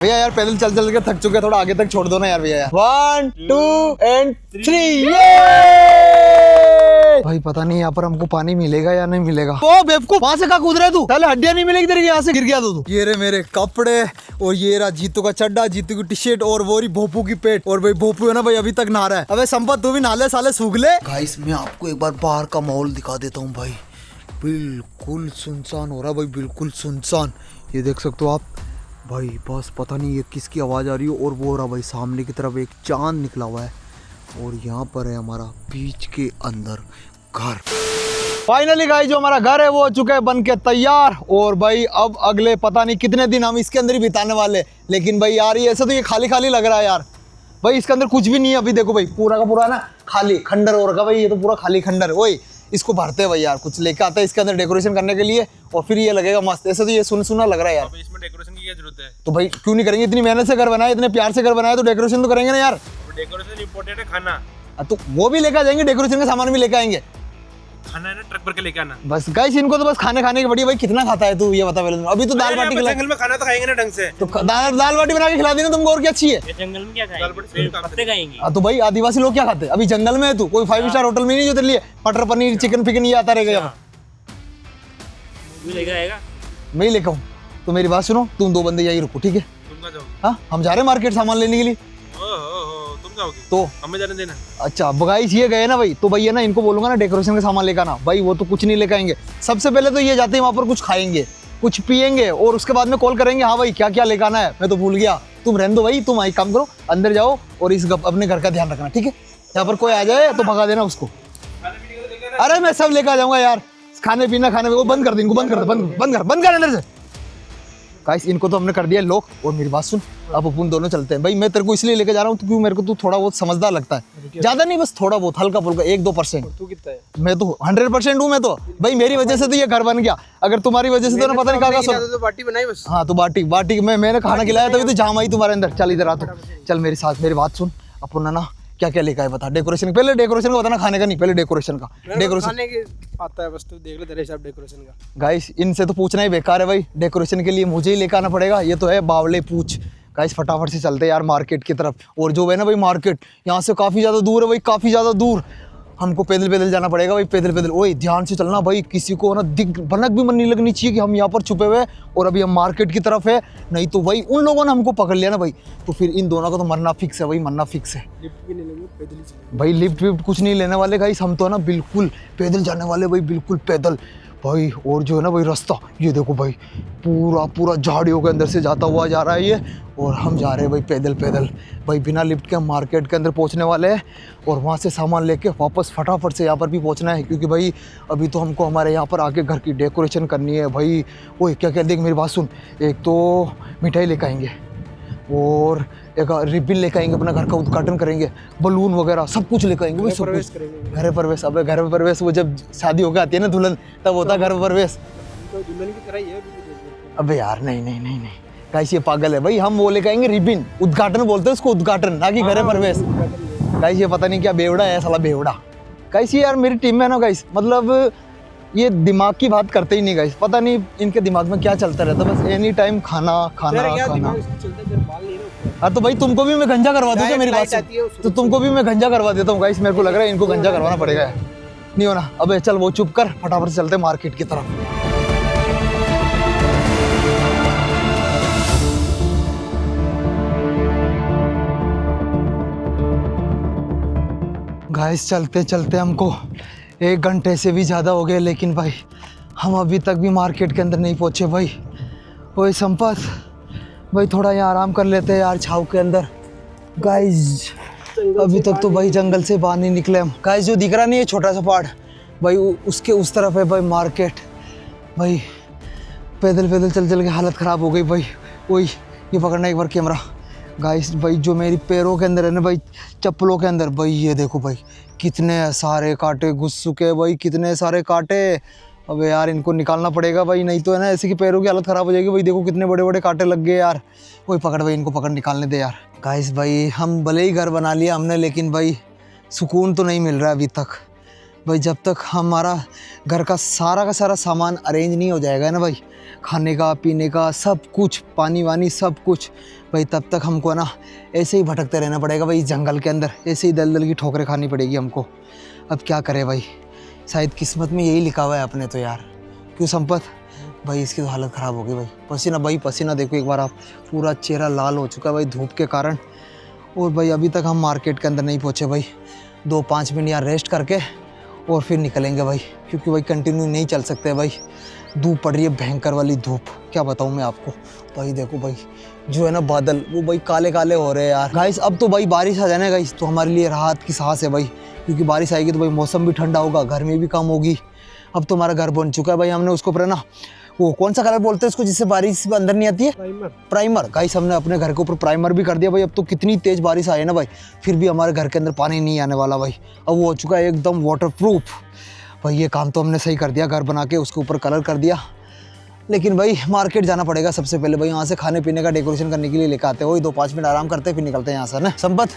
भैया यार पैदल चल चल के थक चुके हैं, थोड़ा आगे तक छोड़ दो ना यार भैया यार। 1 2 एंड 3 भाई पता नहीं यहाँ पर हमको पानी मिलेगा या नहीं मिलेगा। ओ बेवकूफ, वहां से कहाँ कूद रहा है तू? पहले हड्डियां नहीं मिलेगी तेरी, यहाँ से गिर गया तू। ये रे मेरे कपड़े और ये रहा जीतू का चड्डा, जीतू की टी शर्ट और वो रही भोपू की पेट। और भाई भोपू है ना भाई अभी तक नहा रहा है। अबे संपत तू भी नाले साले सूख ले। गाइस मैं आपको एक बार बाहर का माहौल दिखा देता हूँ भाई, बिल्कुल सुनसान हो रहा है भाई, बिल्कुल सुनसान। ये देख सकते हो आप भाई, बस पता नहीं ये किसकी आवाज़ आ रही है। और वो रहा भाई सामने की तरफ एक चांद निकला हुआ है और यहाँ पर है हमारा बीच के अंदर घर। फाइनली गाइस जो हमारा घर है वो हो चुका है बन के तैयार। और भाई अब अगले पता नहीं कितने दिन हम इसके अंदर ही बिताने वाले। लेकिन भाई यार ये ऐसा तो ये खाली खाली लग रहा है यार भाई, इसके अंदर कुछ भी नहीं है अभी। देखो भाई पूरा का पूरा ना खाली खंडर हो रखा भाई, ये तो पूरा खाली खंडर है। वही इसको भरते हैं भाई यार, कुछ लेके आते हैं इसके अंदर डेकोरेशन करने के लिए और फिर ये लगेगा मस्त। ऐसे तो ये सुना लग रहा है यार। अब इसमें डेकोरेशन की क्या जरूरत है? तो भाई क्यों नहीं करेंगे? इतनी मेहनत से घर बनाया, इतने प्यार से घर बनाया, तो डेकोरेशन तो करेंगे ना यार। डेकोरेशन इम्पोर्टेंट है, खाना तो वो भी लेकर जाएंगे, डेकोरेशन का सामान भी लेकर आएंगे। खाना है ना ट्रक भर के लेके आना। बस गाइस इनको तो बस खाने की बढ़िया। भाई कितना खाता है तू ये बता पहले। अभी तो दाल बाटी खिला, जंगल में खाना तो खाएंगे ना ढंग से। तो दाल बाटी बना के खिला देना तुमको, और क्या अच्छी है। जंगल में क्या दाल बाटी खाएंगे? खाएंगे। तो भाई आदिवासी लोग क्या खाते हैं? अभी जंगल में है तू, कोई 5 स्टार होटल में नहीं जो तेरे लिए मटर पनीर चिकन फिकन ये आता रहेगा यहाँ। लेकर आएगा मैं ही लेकर आऊँ तो मेरी बात सुनो, तुम 2 बंदे यही रुको ठीक है? तुम कहाँ जाओगे? हाँ हम जा रहे हैं मार्केट सामान लेने के लिए। तुम जाओगे तो हमें जाने देना। अच्छा गाइस ये गए ना भाई, तो भैया ना इनको बोलूंगा ना डेकोरेशन का सामान लेकर आना। भाई वो तो कुछ नहीं लेकर आएंगे। सबसे पहले तो ये जाते हैं वहाँ पर कुछ खाएंगे, कुछ पियेंगे और उसके बाद में कॉल करेंगे हाँ भाई क्या क्या लेकर आना है, मैं तो भूल गया। तुम रहने दो भाई, तुम आई काम करो, अंदर जाओ और इस अपने घर का ध्यान रखना ठीक है? यहाँ पर कोई आ जाए तो भगा देना उसको। अरे मैं सब लेकर आ जाऊंगा यार, खाने पीना वो बंद कर दे, इनको बंद कर अंदर से। गाइस इनको तो हमने कर दिया लॉक। और मेरी बात सुन, अब अपन दोनों चलते हैं भाई। मैं तेरे को इसलिए लेके जा रहा हूँ क्योंकि मेरे को तू थोड़ा बहुत समझदार लगता है, ज्यादा नहीं बस थोड़ा बहुत, हल्का फुल्का 1-2%। तू कितना है? मैं तो 100% हूँ। मैं तो भाई मेरी वजह से तो ये घर बन गया, अगर तुम्हारी वजह से तो ना पता नहीं कहाँ तो बाटी बनाई बस। हाँ तो बाटी मैंने खाना खिलाया तभी तो जाम आई तुम्हारे अंदर। चल इधर आ तू, चल मेरे साथ। मेरी बात सुन, अपन ना क्या क्या लेकर आए बता। डेकोरेशन पहले, डेकोरेशन का बताना, खाने का नहीं, पहले डेकोरेशन का। डेकोरेशन खाने के आता है बस, तू देख ले तेरे हिसाब डेकोरेशन का। गाइस इनसे तो पूछना ही बेकार है भाई, डेकोरेशन के लिए मुझे ही लेकर आना पड़ेगा। ये तो है बावले पूछ। गाइस फटाफट से चलते हैं यार मार्केट की तरफ। और जो है ना भाई मार्केट यहाँ से काफ़ी ज़्यादा दूर है भाई, काफ़ी ज़्यादा दूर। हमको पैदल जाना पड़ेगा भाई, पैदल। ओए ध्यान से चलना भाई, किसी को ना भनक भी मन नहीं लगनी चाहिए कि हम यहाँ पर छुपे हुए हैं और अभी हम मार्केट की तरफ है। नहीं तो भाई उन लोगों ने हमको पकड़ लिया ना भाई, तो फिर इन दोनों का तो मरना फिक्स है भाई, मरना फिक्स है। लिफ्ट भी नहीं लेंगे, पैदल ही चलेंगे भाई लिफ्ट विफ्ट कुछ नहीं लेने वाले गाइस, हम तो है ना बिल्कुल पैदल जाने वाले भाई, बिल्कुल पैदल भाई। और जो है ना भाई रास्ता ये देखो भाई, पूरा झाड़ियों के अंदर से जाता हुआ जा रहा है ये। और हम जा रहे हैं भाई पैदल भाई, बिना लिफ्ट के हम मार्केट के अंदर पहुंचने वाले हैं। और वहां से सामान लेके वापस फटाफट से यहाँ पर भी पहुंचना है, क्योंकि भाई अभी तो हमको हमारे यहाँ पर आके घर की डेकोरेशन करनी है भाई। ओए क्या देख मेरी बात सुन, एक तो मिठाई लेकर आएंगे और एक रिबिन लेकर आएंगे, अपना घर का उद्घाटन करेंगे, बलून वगैरह सब कुछ लेकर आएंगे भाई, सब कुछ। घर प्रवेश, अब घर प्रवेश वो जब शादी होकर आती है ना दुल्हन, तब होता है घर प्रवेश। तो दुल्हन की तरह ही है। अबे यार नहीं गाइस ये पागल है भाई। हम वो लेकर आएंगे रिबिन, उद्घाटन बोलते हैं उसको, उद्घाटन ना कि घर प्रवेश। गाइस ये पता नहीं क्या बेवड़ा है साला, बेवड़ा। गाइस ये यार मेरी टीम में ना गाइस, मतलब ये दिमाग की बात करते ही नहीं गाइस, पता नहीं इनके दिमाग में क्या चलता रहता है, बस एनी टाइम खाना। हाँ तो भाई तुमको भी मैं गंजा करवा दूँ क्या मेरी बात से? तो तुमको भी मैं गंजा करवा देता हूँ गाइस, मेरे को लग रहा है इनको गंजा करवाना पड़ेगा यार। नहीं होना। अबे चल वो चुप कर, फटाफट से चलते मार्केट की तरफ। गाइस चलते हमको 1 घंटे से भी ज़्यादा हो गए, लेकिन भाई हम अभी तक भी मार्केट के अंदर नहीं पहुँचे भाई। ओए संपत भाई थोड़ा यहाँ आराम कर लेते हैं यार छाव के अंदर। गाइस अभी तक तो भाई जंगल से बाहर नहीं निकले हम। गाइस जो दिख रहा नहीं है छोटा सा पहाड़ भाई, उसके उस तरफ है भाई मार्केट। भाई पैदल चल के हालत ख़राब हो गई भाई। वही ये पकड़ना एक बार कैमरा। गाइस भाई जो मेरी पैरों के अंदर है ना भाई, चप्पलों के अंदर भाई, ये देखो भाई कितने सारे कांटे घुस चुके हैं भाई, कितने सारे कांटे। अबे यार इनको निकालना पड़ेगा भाई, नहीं तो है ना ऐसे कि पैरों की हालत ख़राब हो जाएगी भाई। देखो कितने बड़े कांटे लग गए यार। वही पकड़ भाई, इनको पकड़ निकालने दे यार। गाइस भाई हम भले ही घर बना लिया हमने, लेकिन भाई सुकून तो नहीं मिल रहा अभी तक भाई। जब तक हमारा घर का सारा सामान अरेंज नहीं हो जाएगा ना भाई, खाने का पीने का सब कुछ, पानी वानी सब कुछ भाई तब तक हमको ना ऐसे ही भटकते रहना पड़ेगा भाई, जंगल के अंदर ऐसे ही दलदल की ठोकरें खानी पड़ेगी हमको। अब क्या करें भाई, शायद किस्मत में यही लिखा हुआ है अपने तो यार। क्यों संपत भाई, इसकी तो हालत ख़राब हो गई भाई। पसीना भाई पसीना देखो एक बार आप, पूरा चेहरा लाल हो चुका है भाई धूप के कारण। और भाई अभी तक हम मार्केट के अंदर नहीं पहुँचे भाई, 2-5 मिनट यहाँ रेस्ट करके और फिर निकलेंगे भाई, क्योंकि भाई कंटिन्यू नहीं चल सकते भाई। धूप पड़ रही है, भयंकर वाली धूप, क्या बताऊँ मैं आपको भाई। देखो भाई जो है ना बादल, वो भाई काले काले हो रहे हैं यार। गाइस अब तो भाई बारिश आ जाने गाइस, तो हमारे लिए राहत की सांस है भाई, क्योंकि बारिश आएगी तो भाई मौसम भी ठंडा होगा, गर्मी भी कम होगी। अब तो हमारा घर बन चुका है भाई, हमने उसको ऊपर ना वो कौन सा कलर बोलते हैं उसको जिससे बारिश अंदर नहीं आती है, प्राइमर। गाइस हमने अपने घर के ऊपर प्राइमर भी कर दिया भाई। अब तो कितनी तेज़ बारिश आई है ना भाई, फिर भी हमारे घर के अंदर पानी नहीं आने वाला भाई। अब वो हो चुका है एकदम वाटर प्रूफ भाई। ये काम तो हमने सही कर दिया, घर बना के उसके ऊपर कलर कर दिया। लेकिन भाई मार्केट जाना पड़ेगा सबसे पहले भाई, यहाँ से खाने पीने का डेकोरेशन करने के लिए लेकर आते हैं। वही 2-5 मिनट आराम करते हैं फिर निकलते हैं यहाँ से ना। संपत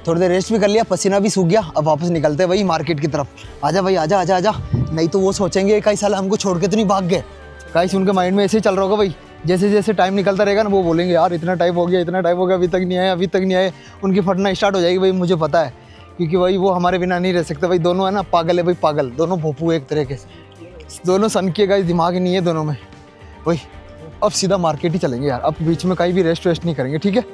थोड़ी देर रेस्ट भी कर लिया, पसीना भी सूख गया, अब वापस निकलते हैं भाई मार्केट की तरफ। आजा भाई आजा आजा आजा, नहीं तो वो सोचेंगे कई साल हमको छोड़ के तो नहीं भाग गए। गाइस उनके माइंड में ऐसे ही चल रहा होगा भाई, जैसे जैसे टाइम निकलता रहेगा ना वो बोलेंगे यार इतना टाइम हो गया, इतना टाइम हो गया, अभी तक नहीं आए, अभी तक नहीं आए। उनकी फटना स्टार्ट हो जाएगी भाई, मुझे पता है, क्योंकि भाई वो हमारे बिना नहीं रह सकते भाई। दोनों है ना पागल है भाई, पागल दोनों, भोपू एक तरह के, दोनों सन के गाइस, दिमाग नहीं है दोनों में भाई। अब सीधा मार्केट ही चलेंगे यार, अब बीच में कहीं भी रेस्ट वेस्ट नहीं करेंगे, ठीक है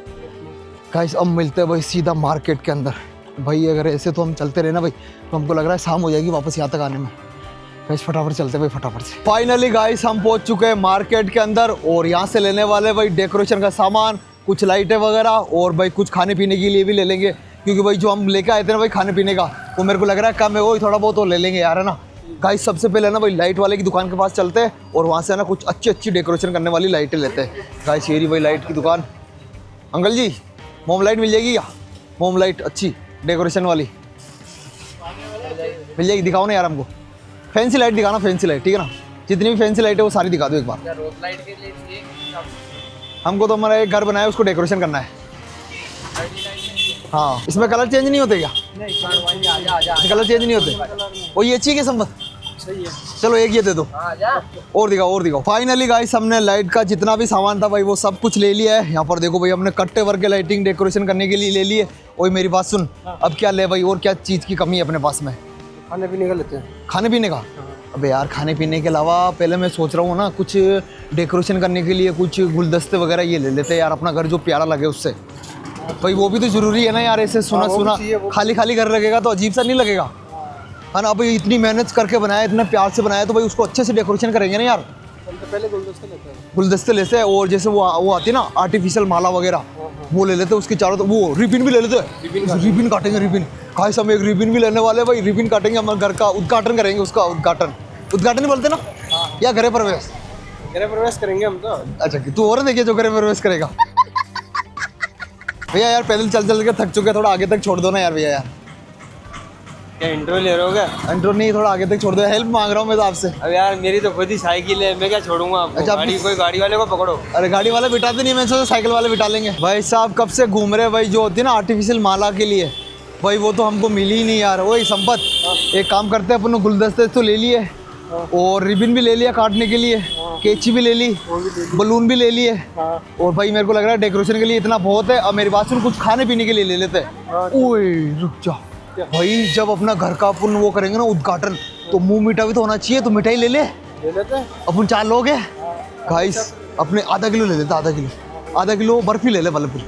गाइस। अब मिलते हैं भाई सीधा मार्केट के अंदर भाई। अगर ऐसे तो हम चलते रहे ना भाई, तो हमको लग रहा है शाम हो जाएगी वापस यहाँ तक आने में। गाइस फटाफट चलते भाई, फटाफट से। फाइनली गाइस हम पहुंच चुके हैं मार्केट के अंदर, और यहाँ से लेने वाले भाई डेकोरेशन का सामान, कुछ लाइटें वगैरह, और भाई कुछ खाने पीने के लिए भी ले लेंगे, क्योंकि भाई जो हम लेके आए थे ना भाई खाने पीने का, वो मेरे को लग रहा है कम है, वो थोड़ा बहुत वो ले लेंगे यार, है ना गाइस। सबसे पहले ना भाई लाइट वाले की दुकान के पास चलते हैं, और वहाँ से ना कुछ अच्छी अच्छी डेकोरेशन करने वाली लाइटें लेते हैं। गाइस ये रही भाई लाइट की दुकान। अंकल जी मोम लाइट मिल जाएगी क्या? मोम लाइट अच्छी डेकोरेशन वाली मिल जाएगी? दिखाओ ना यार हमको, फैंसी लाइट दिखाना, फैंसी लाइट, ठीक है ना? जितनी भी फैंसी लाइट है वो सारी दिखा दो एक बार। हमको तो हमारा एक घर बनाया उसको डेकोरेशन करना है। हाँ इसमें कलर चेंज नहीं होते क्या? कलर चेंज नहीं होते, वो ये अच्छी है क्या संबंध? सही है, चलो एक ये दे दो, और दिखाओ और दिखाओ। फाइनली गाइस हमने लाइट का जितना भी सामान था भाई वो सब कुछ ले लिया है। यहाँ पर देखो भाई हमने कट्टे वर्ग के लाइटिंग डेकोरेशन करने के लिए ले लिए। ओए मेरी बात सुन, अब क्या ले भाई, और क्या चीज़ की कमी है अपने पास में? खाने पीने का लेते हैं। खाने पीने का? अबे यार खाने पीने के अलावा पहले मैं सोच रहा हूँ ना कुछ डेकोरेशन करने के लिए कुछ गुलदस्ते वगैरह ये ले लेते हैं यार, अपना घर जो प्यारा लगे उससे भाई। वो भी तो जरूरी है ना यार, ऐसे सुना सुना खाली खाली घर लगेगा तो अजीब सा नहीं लगेगा, है ना? अब इतनी मेहनत करके बनाया, इतना प्यार से बनाया, तो भाई उसको अच्छे से डेकोरेशन करेंगे ना यार। तो पहले गुलदस्ते लेते हैं। गुलदस्ते लेते हैं, और जैसे वो आती है ना आर्टिफिशियल माला वगैरह, वो ले लेते हैं उसके चारों, तो वो रिबिन भी ले लेते हैं, रिबिन काटेंगे, रिबिन गाइस हम एक रिबिन भी लेने वाले भाई। रिबिन काटेंगे, हमारे घर का उद्घाटन करेंगे, उसका उद्घाटन ही बोलते ना, या गृह प्रवेश? गृह प्रवेश करेंगे हम तो। अच्छा तू और देखिए जो गृह प्रवेश करेगा। भैया यार पैदल चल चल के थक चुके, थोड़ा आगे तक छोड़ दो ना यार भैया यार। क्या इंट्रो ले रहे हो क्या? इंट्रो नहीं, थोड़ा आगे तक छोड़ दो, हेल्प मांग रहा हूँ मैं तो आपसे। अब यार मेरी तो खुद ही साइकिल है, मैं क्या छोड़ूंगा आपको? अच्छा, कोई गाड़ी वाले को पकड़ो। अरे गाड़ी वाले बिठाते नहीं, मैं सोचा साइकिल वाले बिठा लेंगे। भाई साहब कब से घूम रहे भाई, जो होती है ना आर्टिफिशियल माला के लिए भाई, वो तो हमको मिली ही नहीं यार। वही संपत एक काम करते हैं, अपन गुलदस्ते तो ले लिए, और रिबिन भी ले लिया काटने के लिए, कैंची भी ले ली, बलून भी ले लिए, और भाई मेरे को लग रहा है डेकोरेशन के लिए इतना बहुत है। अब मेरी बात सुन, कुछ खाने पीने के लिए ले लेते हैं। ओए रुक जा भाई, जब अपना घर का अपन वो करेंगे ना उद्घाटन, तो मुंह मीठा भी तो होना चाहिए, तो मिठाई ले लेते हैं। अपन 4 लोग हैं गाइस, अपने आधा किलो ले लेते, आधा किलो बर्फी ले ले, बर्फी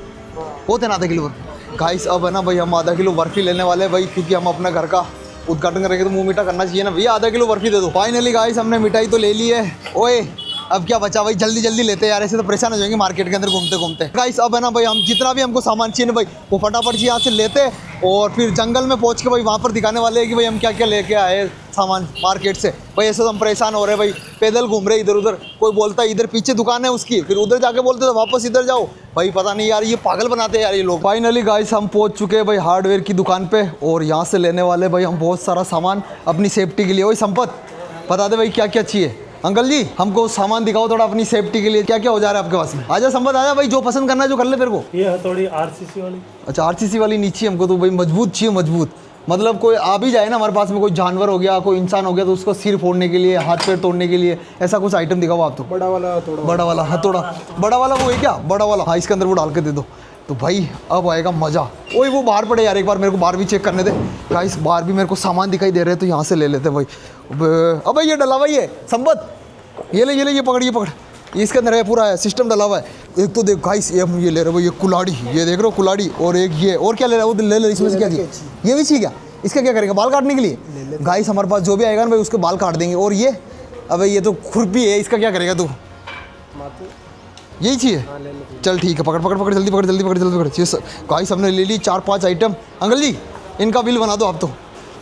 होते ना, आधा किलो बर्फी गाइस। अब है ना भाई हम आधा किलो बर्फी लेने वाले हैं भाई, क्योंकि हम अपना घर का उद्घाटन करेंगे तो मुंह मीठा करना चाहिए ना भैया। आधा किलो बर्फी दे दो। फाइनली गाइस हमने मिठाई तो ले ली है। ओए अब क्या बचा भाई, जल्दी जल्दी लेते हैं यार, ऐसे तो परेशान हो जाएंगे मार्केट के अंदर घूमते घूमते। गाइस अब है ना भाई हम जितना भी हमको सामान चाहिए ना भाई, वो फटाफट से यहाँ से लेते, और फिर जंगल में पहुँच के भाई वहाँ पर दिखाने वाले हैं कि भाई हम क्या क्या लेके आए सामान मार्केट से। भाई ऐसे तो हम परेशान हो रहे हैं भाई, पैदल घूम रहे इधर उधर, कोई बोलता है इधर पीछे दुकान है उसकी, फिर उधर जाके बोलते तो वापस इधर जाओ भाई, पता नहीं यार ये पागल बनाते हैं यार ये लोग। फाइनली गाइस हम पहुंच चुके हैं भाई हार्डवेयर की दुकान पे, और यहाँ से लेने वाले भाई हम बहुत सारा सामान अपनी सेफ्टी के लिए। वही संपत बता दे भाई क्या क्या चाहिए। अंकल जी हमको सामान दिखाओ थोड़ा अपनी सेफ्टी के लिए, क्या क्या हो जा रहा है आपके पास में? आजा संपत आजा भाई, जो पसंद करना है जो कर ले तेरे को। ये हथौड़ी RCC वाली। अच्छा RCC वाली नीचे हमको तो भाई मजबूत चाहिए, मजबूत मतलब कोई आ भी जाए ना हमारे पास में, कोई जानवर हो गया, कोई इंसान हो गया, तो उसको सिर फोड़ने के लिए, हाथ पैर तोड़ने के लिए ऐसा कुछ आइटम दिखाओ आप तो। बड़ा वाला हथौड़ा। बड़ा वाला हथौड़ा, बड़ा वाला वो है क्या, बड़ा वाला? हाँ इसके अंदर वो डाल के दे दो। तो भाई अब आएगा मज़ा। ओए वो बाहर पड़े यार, एक बार मेरे को बाहर भी चेक करने दे गाइस। बाहर भी मेरे को सामान दिखाई दे रहे हैं, तो यहाँ से ले लेते भाई। अबे ये डला हुआ ही है संपत, ये ले ये पकड़, ये पकड़, इसके अंदर है पूरा सिस्टम डला हुआ है। एक तो देख गाइस, ये हम ये ले रहे हो, ये कुलाड़ी, ये देख रहे हो कुलाड़ी, और एक ये, और क्या ले रहा है वो ले ले, इसमें से क्या चाहिए? ये भी चाहिए क्या? इसका क्या करेंगे, बाल काटने के लिए? गाइस हमारे पास जो भी आएगा ना भाई उसके बाल काट देंगे। और ये, अबे ये तो खुरपी है, इसका क्या करेगा तू? यही चाहिए? चल ठीक है, पकड़ पकड़ पकड़, जल्दी पकड़, जल्दी पकड़, जल्दी पकड़। ये गाइस हमने ले ली 4-5 आइटम। अंकल जी इनका बिल बना दो आप, तो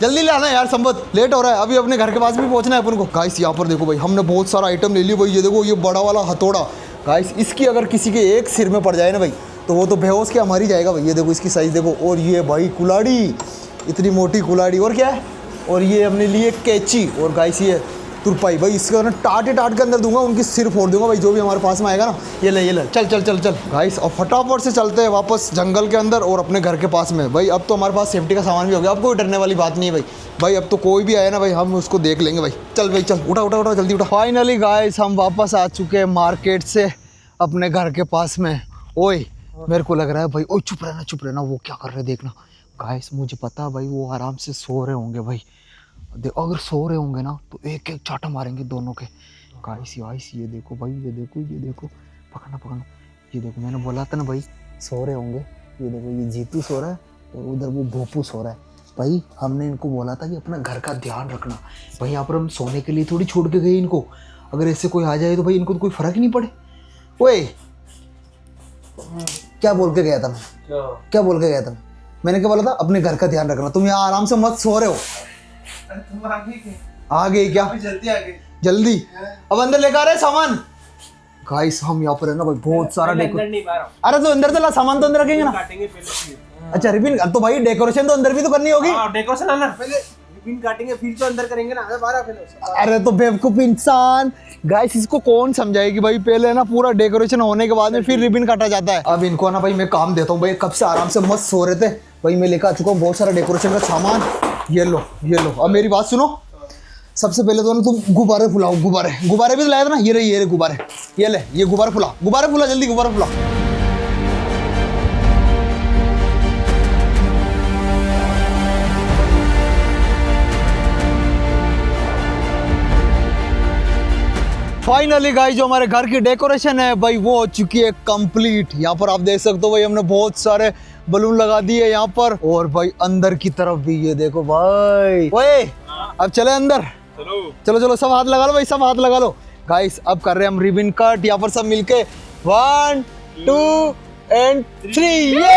जल्दी ले आना यार, संपत लेट हो रहा है, अभी अपने घर के पास भी पहुंचना है अपन को। गाइस यहाँ पर देखो भाई, हमने बहुत सारा आइटम ले लिया भाई। ये देखो ये बड़ा वाला हथौड़ा गाइस, इसकी अगर किसी के एक सिर में पड़ जाए ना भाई, तो वो तो बेहोश के मर ही जाएगा भाई। ये देखो इसकी साइज़ देखो। और ये भाई कुलाड़ी, इतनी मोटी कुलाड़ी। और क्या है, और ये हमने लिए कैंची। और गाइस ये तुरपाई भाई, इसके ना टाट के अंदर दूंगा, उनकी सिर फोड़ दूंगा भाई जो भी हमारे पास में आएगा ना। ये ले चल चल चल चल गाइस, और फटाफट से चलते हैं वापस जंगल के अंदर और अपने घर के पास में भाई। अब तो हमारे पास सेफ्टी का सामान भी हो गया, अब कोई डरने वाली बात नहीं है भाई। अब तो कोई भी आया ना भाई, हम उसको देख लेंगे भाई। चल भाई चल, उठा उठा उठा, जल्दी उठा। फाइनली गाइस हम वापस आ चुके हैं मार्केट से अपने घर के पास में। ओए मेरे को लग रहा है भाई, ओए चुप रहना, वो क्या कर रहे हैं देखना। गाइस मुझे पता है भाई, वो आराम से सो रहे होंगे भाई। अगर सो रहे होंगे ना तो एक एक चाटा मारेंगे दोनों के। गाइस ये देखो भाई, ये देखो, पकड़ना। ये देखो मैंने बोला था ना भाई, सो रहे होंगे। ये देखो ये जीतू सो रहा है और उधर वो भोपू सो रहा है भाई। हमने इनको बोला था कि अपना घर का ध्यान रखना भाई। यहाँ पर हम सोने के लिए थोड़ी छोड़ के गए इनको, अगर ऐसे कोई आ जाए तो भाई इनको तो कोई फर्क ही नहीं पड़े। ओए क्या बोल के गया था मैं? क्या बोल के गया था? मैंने क्या बोला था, अपने घर का ध्यान रखना। तुम यहाँ आराम से मत सो रहे हो। तुम आ गए क्या? जल्दी आ गए। जल्दी अब अंदर लेकर आ रहे सामान। गाइस हम यहाँ पर है ना भाई, बहुत सारा अरे तो अंदर चला, सामान तो अंदर रखेंगे ना। काटेंगे पहले। अच्छा रिबिन, तो भाई डेकोरेशन तो अंदर भी तो करनी होगी। डेकोरेशन है ना, पहले रिबिन काटेंगे फिर तो अंदर करेंगे ना। अरे तो बेवकूफ इंसान, गाइस इसको कौन समझाएगी भाई, पहले ना पूरा डेकोरेशन होने के बाद में फिर रिबिन काटा जाता है। अब इनको ना भाई मैं काम देता हूँ भाई, कब से आराम से मस्त सो रहे थे भाई। मैं लेकर आ चुका हूँ बहुत सारा डेकोरेशन का सामान। ये लो अब मेरी बात सुनो। सबसे पहले तो ना तुम गुब्बारे फुलाओ, गुब्बारे भी तो लाया था ना। ये रहे गुब्बारे, ये ले, ये गुब्बारे फुला जल्दी, गुब्बारे फुला। फाइनली गाइस जो हमारे घर की डेकोरेशन है भाई वो हो चुकी है कंप्लीट। यहाँ पर आप देख सकते हो भाई, हमने बहुत सारे बलून लगा दिए यहाँ पर। और भाई अंदर की तरफ भी ये देखो भाई। ओए अब चले अंदर, चलो सब हाथ लगा लो भाई, सब हाथ लगा लो। गाइस अब कर रहे हैं हम रिबन कट, यहाँ पर सब मिलके 1 2 and 3 ये।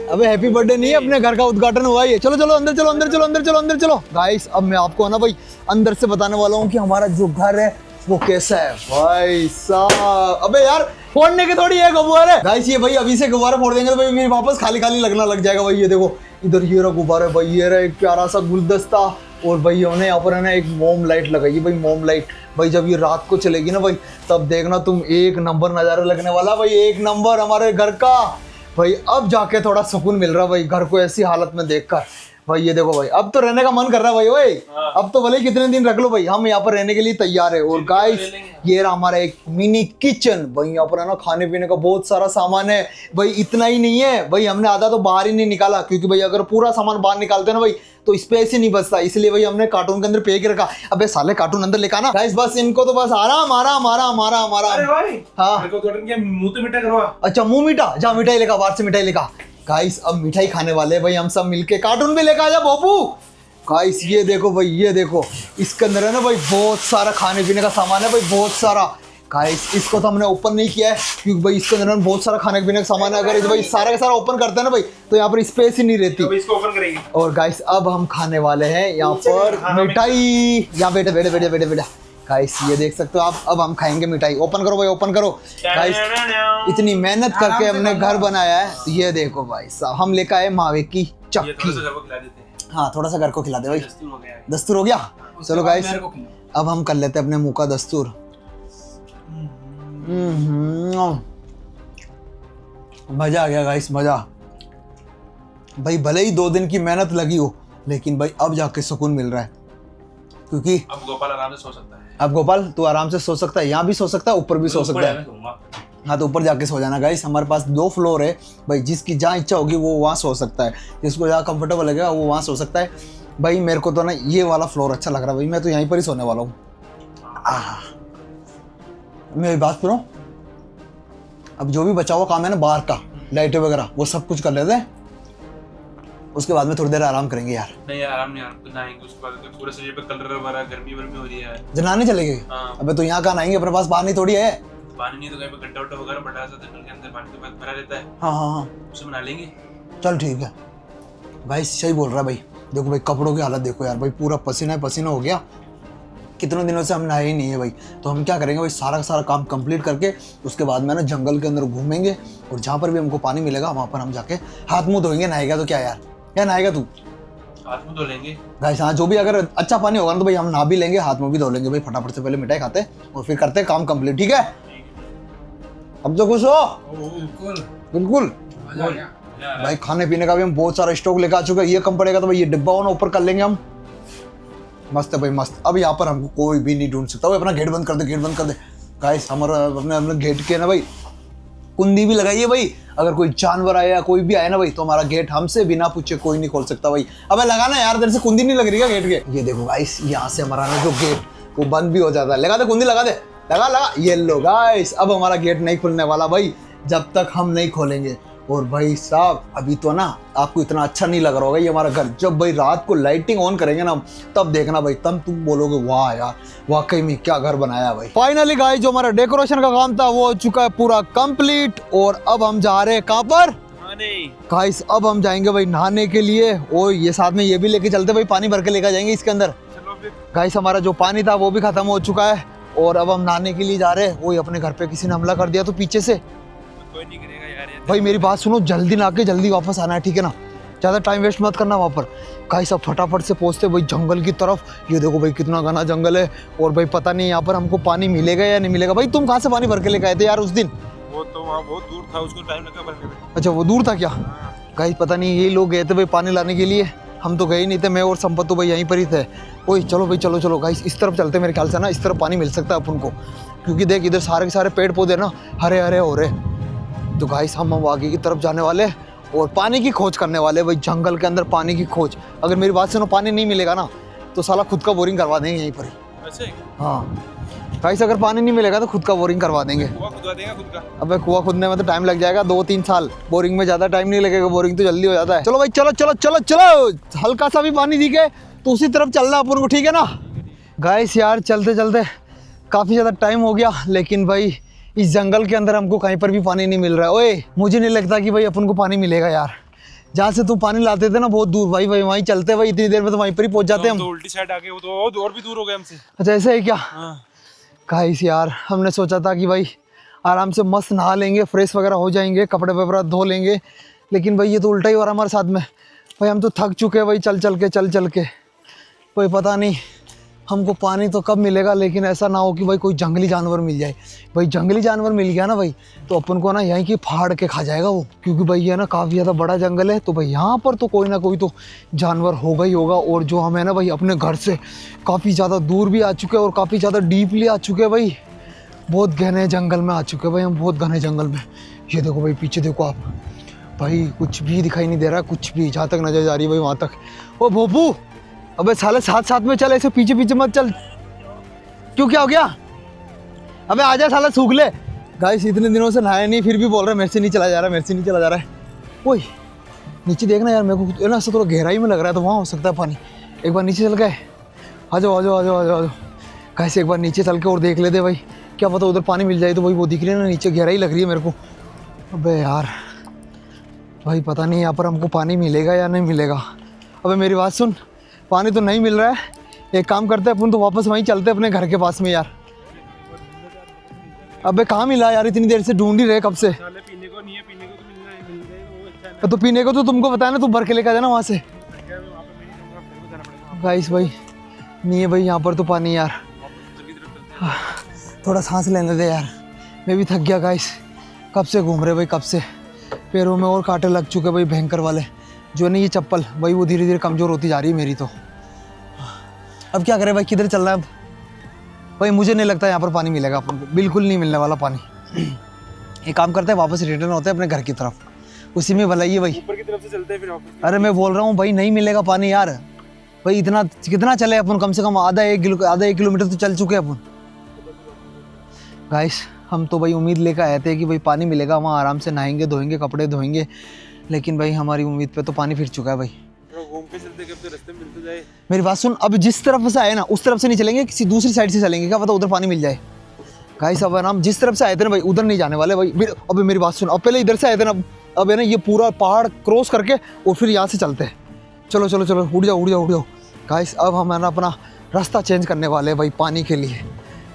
अबे हैप्पी बर्थडे नहीं है, अपने घर का उद्घाटन हुआ है। चलो अंदर चलो। गाइस अब मैं आपको ना भाई अंदर से बताने वाला हूँ कि हमारा जो घर है वो कैसा है भाई साहब। अबे यार फोड़ने के थोड़ी है गुब्बारे। गाइस ये भाई अभी से गुब्बारे फोड़ देंगे तो भाई मेरे वापस खाली लगना लग जाएगा भाई। ये देखो इधर ये रहा गुब्बारे भाई, ये रहा एक प्यारा सा गुलदस्ता। और भाई हमने यहाँ पर है ना एक मोम लाइट लगाई भाई, मोम लाइट भाई। जब ये रात को चलेगी ना भाई, तब देखना तुम एक नंबर नज़ारा लगने वाला भाई, एक नंबर हमारे घर का भाई। अब जाके थोड़ा सुकून मिल रहा भाई घर को ऐसी हालत में देखकर भाई। ये देखो भाई अब तो रहने का मन कर रहा है भाई। ओए अब तो भले कितने दिन रख लो भाई, हम यहाँ पर रहने के लिए तैयार है। और गाइस ये रहा हमारा एक मिनी किचन भाई। यहाँ पर है ना खाने पीने का बहुत सारा सामान है भाई। इतना ही नहीं है भाई, हमने आधा तो बाहर ही नहीं निकाला, क्योंकि भाई अगर पूरा सामान बाहर निकालते ना भाई तो स्पेस ही नहीं बचता, इसलिए भाई हमने कार्टून के अंदर पे के रखा। अबे साले कार्टून अंदर लेकर आना। गाइस बस इनको तो बस आराम। अरे भाई हाँ मेरे को तो मुंह तो मीठा करवा। अच्छा मुंह मीठा, जा मिठाई लेकर, बाहर से मिठाई लेकर। गाइस अब मिठाई खाने वाले भाई हम सब मिलके। कार्टून भी लेकर आ जा बाबू। गाइस ये देखो भाई, ये देखो इसके अंदर है ना भाई बहुत सारा खाने पीने का सामान है भाई, बहुत सारा। गाइस इसको तो हमने ओपन नहीं किया है क्योंकि भाई इसके अंदर बहुत सारा खाने पीने का सामान है। अगर भाई सारा का सारा ओपन करते हैं ना भाई तो यहाँ पर स्पेस ही नहीं रहती। तो इसको ओपन करेंगे। और गाइस अब हम खाने वाले हैं यहाँ पर मिठाई। यहाँ बेटा गाइस ये देख सकते हो आप, अब हम खाएंगे मिठाई। ओपन करो भाई, ओपन करो। गाइस इतनी मेहनत करके हमने घर बनाया है। ये देखो भाई साहब, हम लेकर आए मावे की चक्की। हाँ थोड़ा सा घर को खिला दे भाई, दस्तूर हो गया। चलो गाइस अब हम कर लेते हैं अपने मुंह का दस्तूर। मजा आ गया गाइस, मजा। भाई भले ही 2 दिन की मेहनत लगी हो, लेकिन भाई अब जाके सुकून मिल रहा है, क्योंकि अब गोपाल आराम से सो सकता है। अब गोपाल तू आराम से सो सकता है, यहाँ भी सो सकता है, ऊपर भी सो सकता है। हाँ तो ऊपर जाके सो जाना गाइस, हमारे पास 2 फ्लोर है भाई, जिसकी जहाँ इच्छा होगी वो वहाँ सो सकता है, जिसको जहाँ कंफर्टेबल लगेगा वो वहाँ सो सकता है। भाई मेरे को तो ना ये वाला फ्लोर अच्छा लग रहा है भाई, मैं तो यहीं पर ही सोने वाला हूँ। मेरी बात सुनो, अब जो भी बचा हुआ काम है ना बाहर का, लाइटें वगैरह वो सब कुछ कर लेते हैं, उसके बाद में थोड़ी देर आराम करेंगे यार। नहीं आराम नहीं, आराम नहाएंगे, उसके बाद पूरे शरीर पे कलर वगैरह गर्मी वर्मी हो रही है। जनाने चलेंगे? हाँ। अबे तो यहाँ कहाँ नहाएंगे, अपने पास पानी थोड़ी है। पानी नहीं तो कहीं पे गड्ढा वड्ढा वगैरह बड़ा सा जंगल के अंदर पानी के पास भरा रहता है, हाँ हाँ हाँ उसमें नहा लेंगे। चल ठीक है भाई, सही बोल रहा है भाई। देखो भाई कपड़ों की हालत देखो यार भाई, पूरा पसीना पसीना हो गया, कितनों दिनों से हम नहाए ही नहीं है भाई। तो हम क्या करेंगे भाई, सारा का सारा काम कंप्लीट करके उसके बाद में ना जंगल के अंदर घूमेंगे, और जहाँ पर भी हमको पानी मिलेगा वहाँ पर हम जाके हाथ मुँह धोएंगे। नहाएगा तो क्या यार, क्या नहाएगा तू? हाथ मुँह धो लेंगे भाई हाँ, जो भी अगर अच्छा पानी होगा ना तो भाई हम नहा भी लेंगे, हाथ मुँह भी धो लेंगे भाई, फटाफट से पहले मिठाई खाते और फिर करते काम कंप्लीट, ठीक है? अब तो खुश हो? बिल्कुल भाई, खाने पीने का भी हम बहुत सारा स्टॉक लेकर आ चुके हैं, ये कम पड़ेगा तो भाई ये डिब्बा हो ना ऊपर कर लेंगे हम। मस्त है भाई मस्त। अब यहाँ पर हमको कोई भी नहीं ढूंढ सकता भाई, अपना गेट बंद कर दे, गेट बंद कर दे गाइस। हमारा अपने गेट के ना भाई कुंडी भी लगाइए भाई, अगर कोई जानवर आया कोई भी आया ना भाई तो हमारा गेट हमसे बिना पूछे कोई नहीं खोल सकता भाई। अबे लगाना यार, देर से कुंडी नहीं लग रही है गेट के। ये देखो गाइस, यहाँ से हमारा ना जो गेट वो बंद भी हो जाता है। लगा दे कुंडी, लगा दे, लगा लगा। ये लो गाइस, अब हमारा गेट नहीं खुलने वाला भाई जब तक हम नहीं खोलेंगे। और भाई साहब अभी तो ना आपको इतना अच्छा नहीं लग रहा होगा ये हमारा घर, जब भाई रात को लाइटिंग ऑन करेंगे ना तब देखना भाई, तब तुम बोलोगे वाह यार वाकई में क्या घर बनाया भाई। फाइनली गाइस जो हमारा डेकोरेशन का काम था वो हो चुका है पूरा कंप्लीट, और अब हम जा रहे हैं कहाँ पर गाइस? अब हम जाएंगे भाई नहाने के लिए, और ये साथ में ये भी लेके चलते भाई, पानी भर के लेकर जाएंगे इसके अंदर। गाइस हमारा जो पानी था वो भी खत्म हो चुका है, और अब हम नहाने के लिए जा रहे हैं। वही अपने घर पे किसी ने हमला कर दिया तो पीछे से। कोई नहीं करेगा यार भाई मेरी बात सुनो, जल्दी ना के जल्दी वापस आना है, ठीक है ना? ज़्यादा टाइम वेस्ट मत करना वहाँ पर। गाइस अब फटाफट से पहुँचते भाई जंगल की तरफ। ये देखो भाई कितना घना जंगल है, और भाई पता नहीं यहाँ पर हमको पानी मिलेगा या नहीं मिलेगा। भाई तुम कहाँ से पानी भर के लेके आए थे यार उस दिन? वो तो वहाँ बहुत दूर था, उसको टाइम लगा भरने में। अच्छा वो दूर था क्या? गाइस पता नहीं ये लोग गए थे भाई पानी लाने के लिए, हम तो गए ही नहीं थे, मैं और संपत तो भाई यहीं पर ही थे। ओए चलो भाई चलो चलो गाइस, इस तरफ चलते, मेरे ख्याल से ना इस तरफ पानी मिल सकता है अपन को, क्योंकि देख इधर सारे के सारे पेड़ पौधे ना हरे हरे हो रहे। तो गाइस हम आगे की तरफ जाने वाले और पानी की खोज करने वाले भाई, जंगल के अंदर पानी की खोज। अगर मेरी बात सुनो, पानी नहीं मिलेगा ना तो साला खुद का बोरिंग करवा देंगे यहीं पर ही। ऐसे? हाँ गाइस अगर पानी नहीं मिलेगा तो खुद का बोरिंग करवा देंगे। कुआं खुदवा देगा खुद का? अबे कुआं खुदने में तो टाइम लग जाएगा 2-3 साल, बोरिंग में ज़्यादा टाइम नहीं लगेगा, बोरिंग तो जल्दी हो जाता है। चलो भाई चलो चलो चलो चलो, हल्का सा भी पानी दिखे तो उसी तरफ चलना अपन को, ठीक है ना? गाइस यार चलते चलते काफ़ी ज़्यादा टाइम हो गया, लेकिन भाई इस जंगल के अंदर हमको कहीं पर भी पानी नहीं मिल रहा है। ओए मुझे नहीं लगता कि भाई अपन को पानी मिलेगा यार, जहाँ से तुम पानी लाते थे ना बहुत दूर भाई, भाई वहीं चलते भाई, इतनी देर में तो वहीं पर ही पहुँच जाते हम। तो उल्टी साइड आके वो तो और भी दूर हो गए हमसे। अच्छा ऐसा है क्या? हाँ। गाइस यार हमने सोचा था कि भाई आराम से मस्त नहा लेंगे, फ्रेश वगैरह हो जाएंगे, कपड़े वगैरह धो लेंगे, लेकिन भाई ये तो उल्टा ही हो रहा है हमारे साथ में। भाई हम तो थक चुके हैं भाई चल चल के। भाई पता नहीं हमको पानी तो कब मिलेगा, लेकिन ऐसा ना हो कि भाई कोई जंगली जानवर मिल जाए। भाई जंगली जानवर मिल गया ना भाई तो अपन को ना यहीं की फाड़ के खा जाएगा वो, क्योंकि भाई ये ना काफ़ी ज़्यादा बड़ा जंगल है। तो भाई यहाँ पर तो कोई ना कोई तो जानवर होगा ही होगा, और जो हमें ना भाई अपने घर से काफ़ी ज़्यादा दूर भी आ चुके हैं और काफ़ी ज़्यादा डीपली आ चुके हैं भाई, बहुत घने जंगल में आ चुके हैं भाई हम, बहुत घने जंगल में। ये देखो भाई पीछे देखो आप भाई, कुछ भी दिखाई नहीं दे रहा है, कुछ भी, जहाँ तक नजर जा रही है भाई वहाँ तक। ओ भोपू अबे साले साथ साथ में चल, ऐसे पीछे पीछे मत चल। क्यों क्या हो गया? अबे आजा साला सूख ले। गाइस इतने दिनों से नहाया नहीं फिर भी बोल रहा है मेरे से नहीं चला जा रहा, मेरे से नहीं चला जा रहा है। ओए नीचे देखना यार, मेरे को ना ऐसा थोड़ा गहराई में लग रहा है, तो वहाँ हो सकता है पानी। एक बार नीचे चल गए, आ जाओ आ जाओ आ जाओ आ जाओ। गाइस एक बार नीचे चल के और देख लेते भाई, क्या पता उधर पानी मिल जाए। तो भाई वो दिख रही है ना नीचे, गहराई लग रही है मेरे को। अबे यार भाई पता नहीं यहाँ पर हमको पानी मिलेगा या नहीं मिलेगा। अबे मेरी बात सुन, पानी तो नहीं मिल रहा है, एक काम करते हैं अपन तो वापस वहीं चलते अपने घर के पास में यार। अबे कहाँ मिला यार, इतनी देर से ढूंढ ही रहे कब से। पीने को नहीं है, पीने को तो मिलना है, मिल जाए तो वो अच्छा है। तो पीने को तो तुमको बताया ना, तुम भर के लेकर जाना वहाँ से। गाइस भाई नहीं है भाई यहाँ पर तो पानी यार, थोड़ा सांस लेने दे यार, मैं भी थक गया गाइस, कब से घूम रहे भाई, कब से पैरों में और कांटे लग चुके भाई भयंकर वाले। जो नहीं ये चप्पल भाई वो धीरे धीरे कमज़ोर होती जा रही है मेरी तो। अब क्या करें भाई, किधर चलना है अब भाई? मुझे नहीं लगता यहाँ पर पानी मिलेगा अपन को, बिल्कुल नहीं मिलने वाला पानी। एक काम करते हैं, वापस रिटर्न होते हैं अपने घर की तरफ, उसी में भलाई है भाई। ऊपर की तरफ से चलते हैं फिर वापस। अरे मैं बोल रहा हूँ भाई नहीं मिलेगा पानी यार। भाई इतना कितना चले अपन, कम से कम आधा एक किलोमीटर तो चल चुके हैं अपन। गाइस हम तो भाई उम्मीद लेकर आए थे कि भाई पानी मिलेगा, वहाँ आराम से नहाएंगे धोएंगे कपड़े धोएंगे, लेकिन भाई हमारी उम्मीद पे तो पानी फिर चुका है भाई। घूम के चलते कब तो रास्ते में मिलते जाए। मेरी बात सुन, अब जिस तरफ से आए ना उस तरफ से नहीं चलेंगे, किसी दूसरी साइड से चलेंगे, क्या पता उधर पानी मिल जाए। गाइस अब हम जिस तरफ से आए थे ना भाई उधर नहीं जाने वाले भाई। अब मेरी बात सुन, अब पहले इधर से आए थे ना, अब है ना ये पूरा पहाड़ क्रॉस करके और फिर यहाँ से चलते हैं। चलो चलो चलो उड़ जाओ उड़ जाओ उड़ जाओ। गाइस अब हम है ना अपना रास्ता चेंज करने वाले हैं भाई पानी के लिए।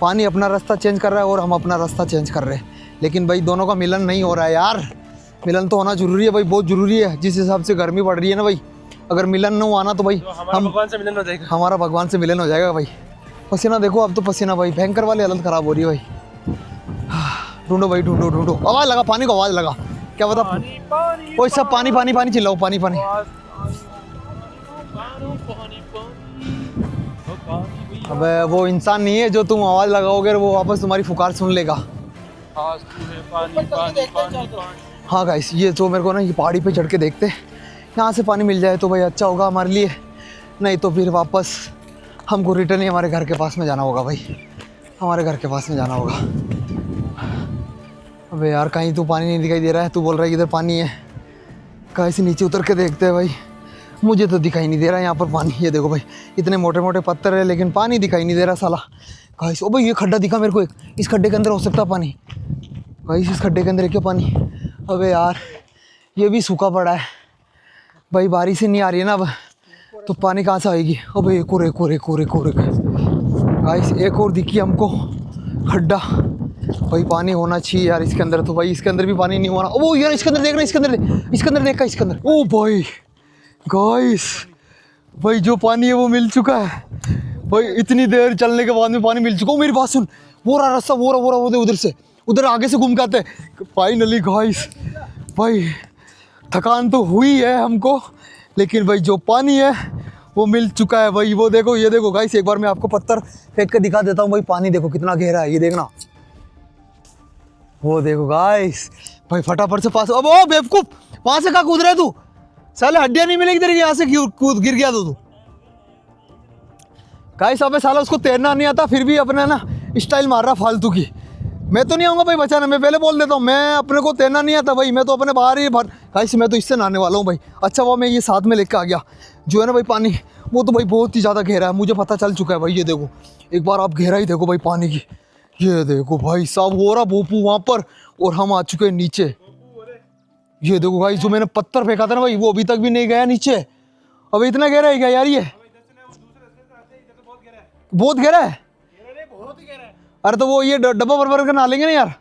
पानी अपना रास्ता चेंज कर रहा है और हम अपना रास्ता चेंज कर रहे हैं, लेकिन भाई दोनों का मिलन नहीं हो रहा है यार। मिलन तो होना जरूरी है भाई, बहुत ज़रूरी है। जिस हिसाब से गर्मी पड़ रही है ना भाई, अगर मिलन न हुआ ना तो भाई तो हमारा भगवान से मिलन हो जाएगा। हमारा भगवान से मिलन हो जाएगा भाई। पसीना देखो अब तो, पसीना भाई भयंकर वाली हालत ख़राब हो रही है भाई। ढूंढो भाई ढूंढो ढूंढो, आवाज़ लगा, पानी को आवाज़ लगा, क्या पता वो सब पानी पानी पानी चिल्लाओ पानी पानी। अबे वो इंसान नहीं है जो तुम आवाज़ लगाओगे वो वापस तुम्हारी पुकार सुन लेगा। हाँ गाइस ये तो मेरे को ना ये पहाड़ी पे चढ़ के देखते, यहाँ से पानी मिल जाए तो भाई अच्छा होगा हमारे लिए, नहीं तो फिर वापस हमको रिटर्न ही हमारे घर के पास में जाना होगा भाई, हमारे घर के पास में जाना होगा। अबे यार कहीं तो पानी नहीं दिखाई दे रहा है, तू बोल रहा है इधर पानी है, कहीं से नीचे उतर के देखते हैं भाई। मुझे तो दिखाई नहीं दे रहा है यहाँ पर पानी। ये देखो भाई इतने मोटे मोटे पत्थर है लेकिन पानी दिखाई नहीं दे रहा साला। गाइस ओ भाई ये खड्डा दिखा मेरे को, एक इस खड्डे के अंदर हो सकता है पानी। गाइस इस खड्डे के अंदर है क्या पानी? अबे यार ये भी सूखा पड़ा है भाई, बारिश ही नहीं आ रही है ना अब, तो पानी कहाँ से आएगी? अबे एक और एक और एक और एक और गाइस एक और दिखी हमको खड्डा भाई, पानी होना चाहिए यार इसके अंदर। तो भाई इसके अंदर भी पानी नहीं होना। ओ यार इसके अंदर देखना, इसके अंदर देखा इसके अंदर। ओ भाई गाइस भाई जो पानी है वो मिल चुका है भाई, इतनी देर चलने के बाद में पानी मिल चुका। मेरी बात सुन, वो रहा रास्ता, वो रहा उधर से, उधर आगे से घूम के आते हैं। फाइनली गाइस भाई थकान तो हुई है हमको, लेकिन भाई जो पानी है वो मिल चुका है भाई। वो देखो, ये देखो गाइस, एक बार मैं आपको पत्थर फेंक के दिखा देता हूँ भाई, पानी देखो कितना गहरा है, ये देखना, वो देखो गाइस भाई फटाफट से पास। अब ओ बेवकूफ, वहां से कहाँ कूद रहा है तू? साले हड्डियां नहीं मिलेगी तेरे, यहाँ से कूद गिर गया तू। गाइस अबे साला उसको तैरना नहीं आता फिर भी अपने ना स्टाइल मार रहा फालतू की। मैं तो नहीं आऊँगा भाई बचाना, मैं पहले बोल देता हूँ, मैं अपने को तैरना नहीं आता भाई, मैं तो अपने बाहर ही गाइस मैं तो इससे नहाने वाला हूँ भाई। अच्छा वो मैं ये साथ में लेके आ गया, जो है ना भाई पानी वो तो भाई बहुत ही ज़्यादा गहरा है, मुझे पता चल चुका है भाई। ये देखो एक बार आप गहराई देखो भाई पानी की, ये देखो भाई साहब हो रहा भोपू वहाँ पर, और हम आ चुके हैं नीचे। ये देखो भाई जो मैंने पत्थर फेंका था ना भाई वो अभी तक भी नहीं गया नीचे। अब इतना गहरा है क्या यार? ये बहुत गहरा है। अरे तो वो ये डब्बा भर कर नहा लेंगे ना यार।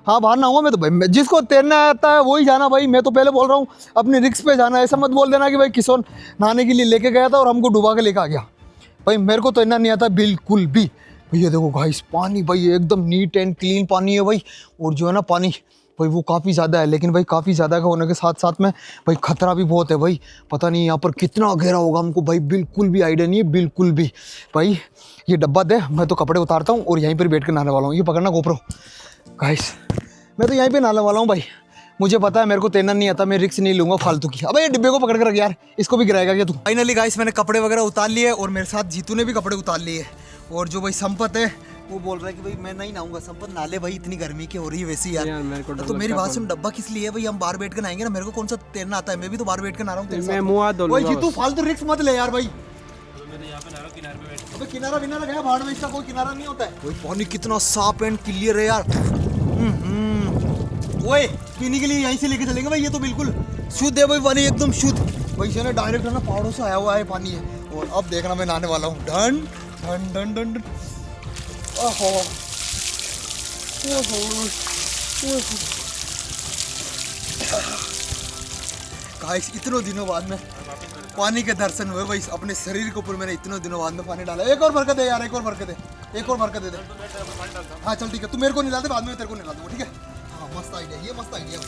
हाँ बाहर नहाऊंगा मैं तो भाई, जिसको तैरना आता है वही जाना भाई। मैं तो पहले बोल रहा हूँ अपनी रिस्क पे जाना, ऐसा मत बोल देना कि भाई किसोन नहाने के लिए लेके गया था और हमको डुबा के लेके आ गया। भाई मेरे को तैरना नहीं आता बिल्कुल भी। ये देखो गाइस पानी भाई एकदम नीट एंड क्लीन पानी है भाई, और जो है ना पानी भाई वो काफ़ी ज़्यादा है, लेकिन भाई काफ़ी ज़्यादा का होने के साथ साथ में भाई ख़तरा भी बहुत है भाई। पता नहीं यहाँ पर कितना गहरा होगा हमको भाई बिल्कुल भी आइडिया नहीं है बिल्कुल भी। भाई ये डब्बा दे, मैं तो कपड़े उतारता हूँ और यहीं पर बैठ कर नहाने वाला हूँ। ये पकड़ना गोप्रो। गाइस मैं तो यहीं पर नहाने वाला हूँ भाई, मुझे पता है मेरे को तैरना नहीं आता, मैं रिस्क नहीं लूँगा फालतू की। अबे ये डिब्बे को पकड़ कर रख यार, इसको भी गिराएगा क्या तू? फाइनली गाइस मैंने कपड़े वगैरह उतार लिए और मेरे साथ जीतू ने भी कपड़े उतार लिए, और जो भाई संपत है वो बोल रहा है कि भाई मैं नहीं नहाऊंगा। संपत नाले भाई, इतनी गर्मी की हो रही है वैसे यार तो मेरी बात सुन, डब्बा किस लिए है भाई? हम बाहर बैठ कर नहाएंगे ना, मेरे को कौन सा तैरना आता है, मैं भी तो बाहर बैठ कर नहा रहा हूँ। मैं मुंह हाथ धो लूंगा। जीतू फालतू रिस्क मत ले यार भाई, अबे किनारा बिना लगाया भाड़ में, इसका कोई किनारा नहीं होता है। भाई पानी कितना साफ एंड क्लियर है यार। ओए पीने के लिए यहीं से लेके चलेंगे भाई, ये तो बिल्कुल शुद्ध है भाई पानी, एकदम शुद्ध भाई। से ना डायरेक्ट है ना पहाड़ों से आया हुआ है पानी है। और अब देखना मैं नहाने वाला हूँ। Done done done done done. ओहो गाइस इतनों दिनों बाद में पानी के दर्शन हुए भाई अपने शरीर के ऊपर। मैंने इतनों दिनों बाद में पानी डाला। एक और बरकत है यार, एक और बरकत है, एक और बरकत दे दे। हाँ चल ठीक है, तू मेरे को निकाल दे, बाद में तेरे को निकाल दूंगा, ठीक है? हाँ मस्त आइडिया, ये मस्त आइडिया।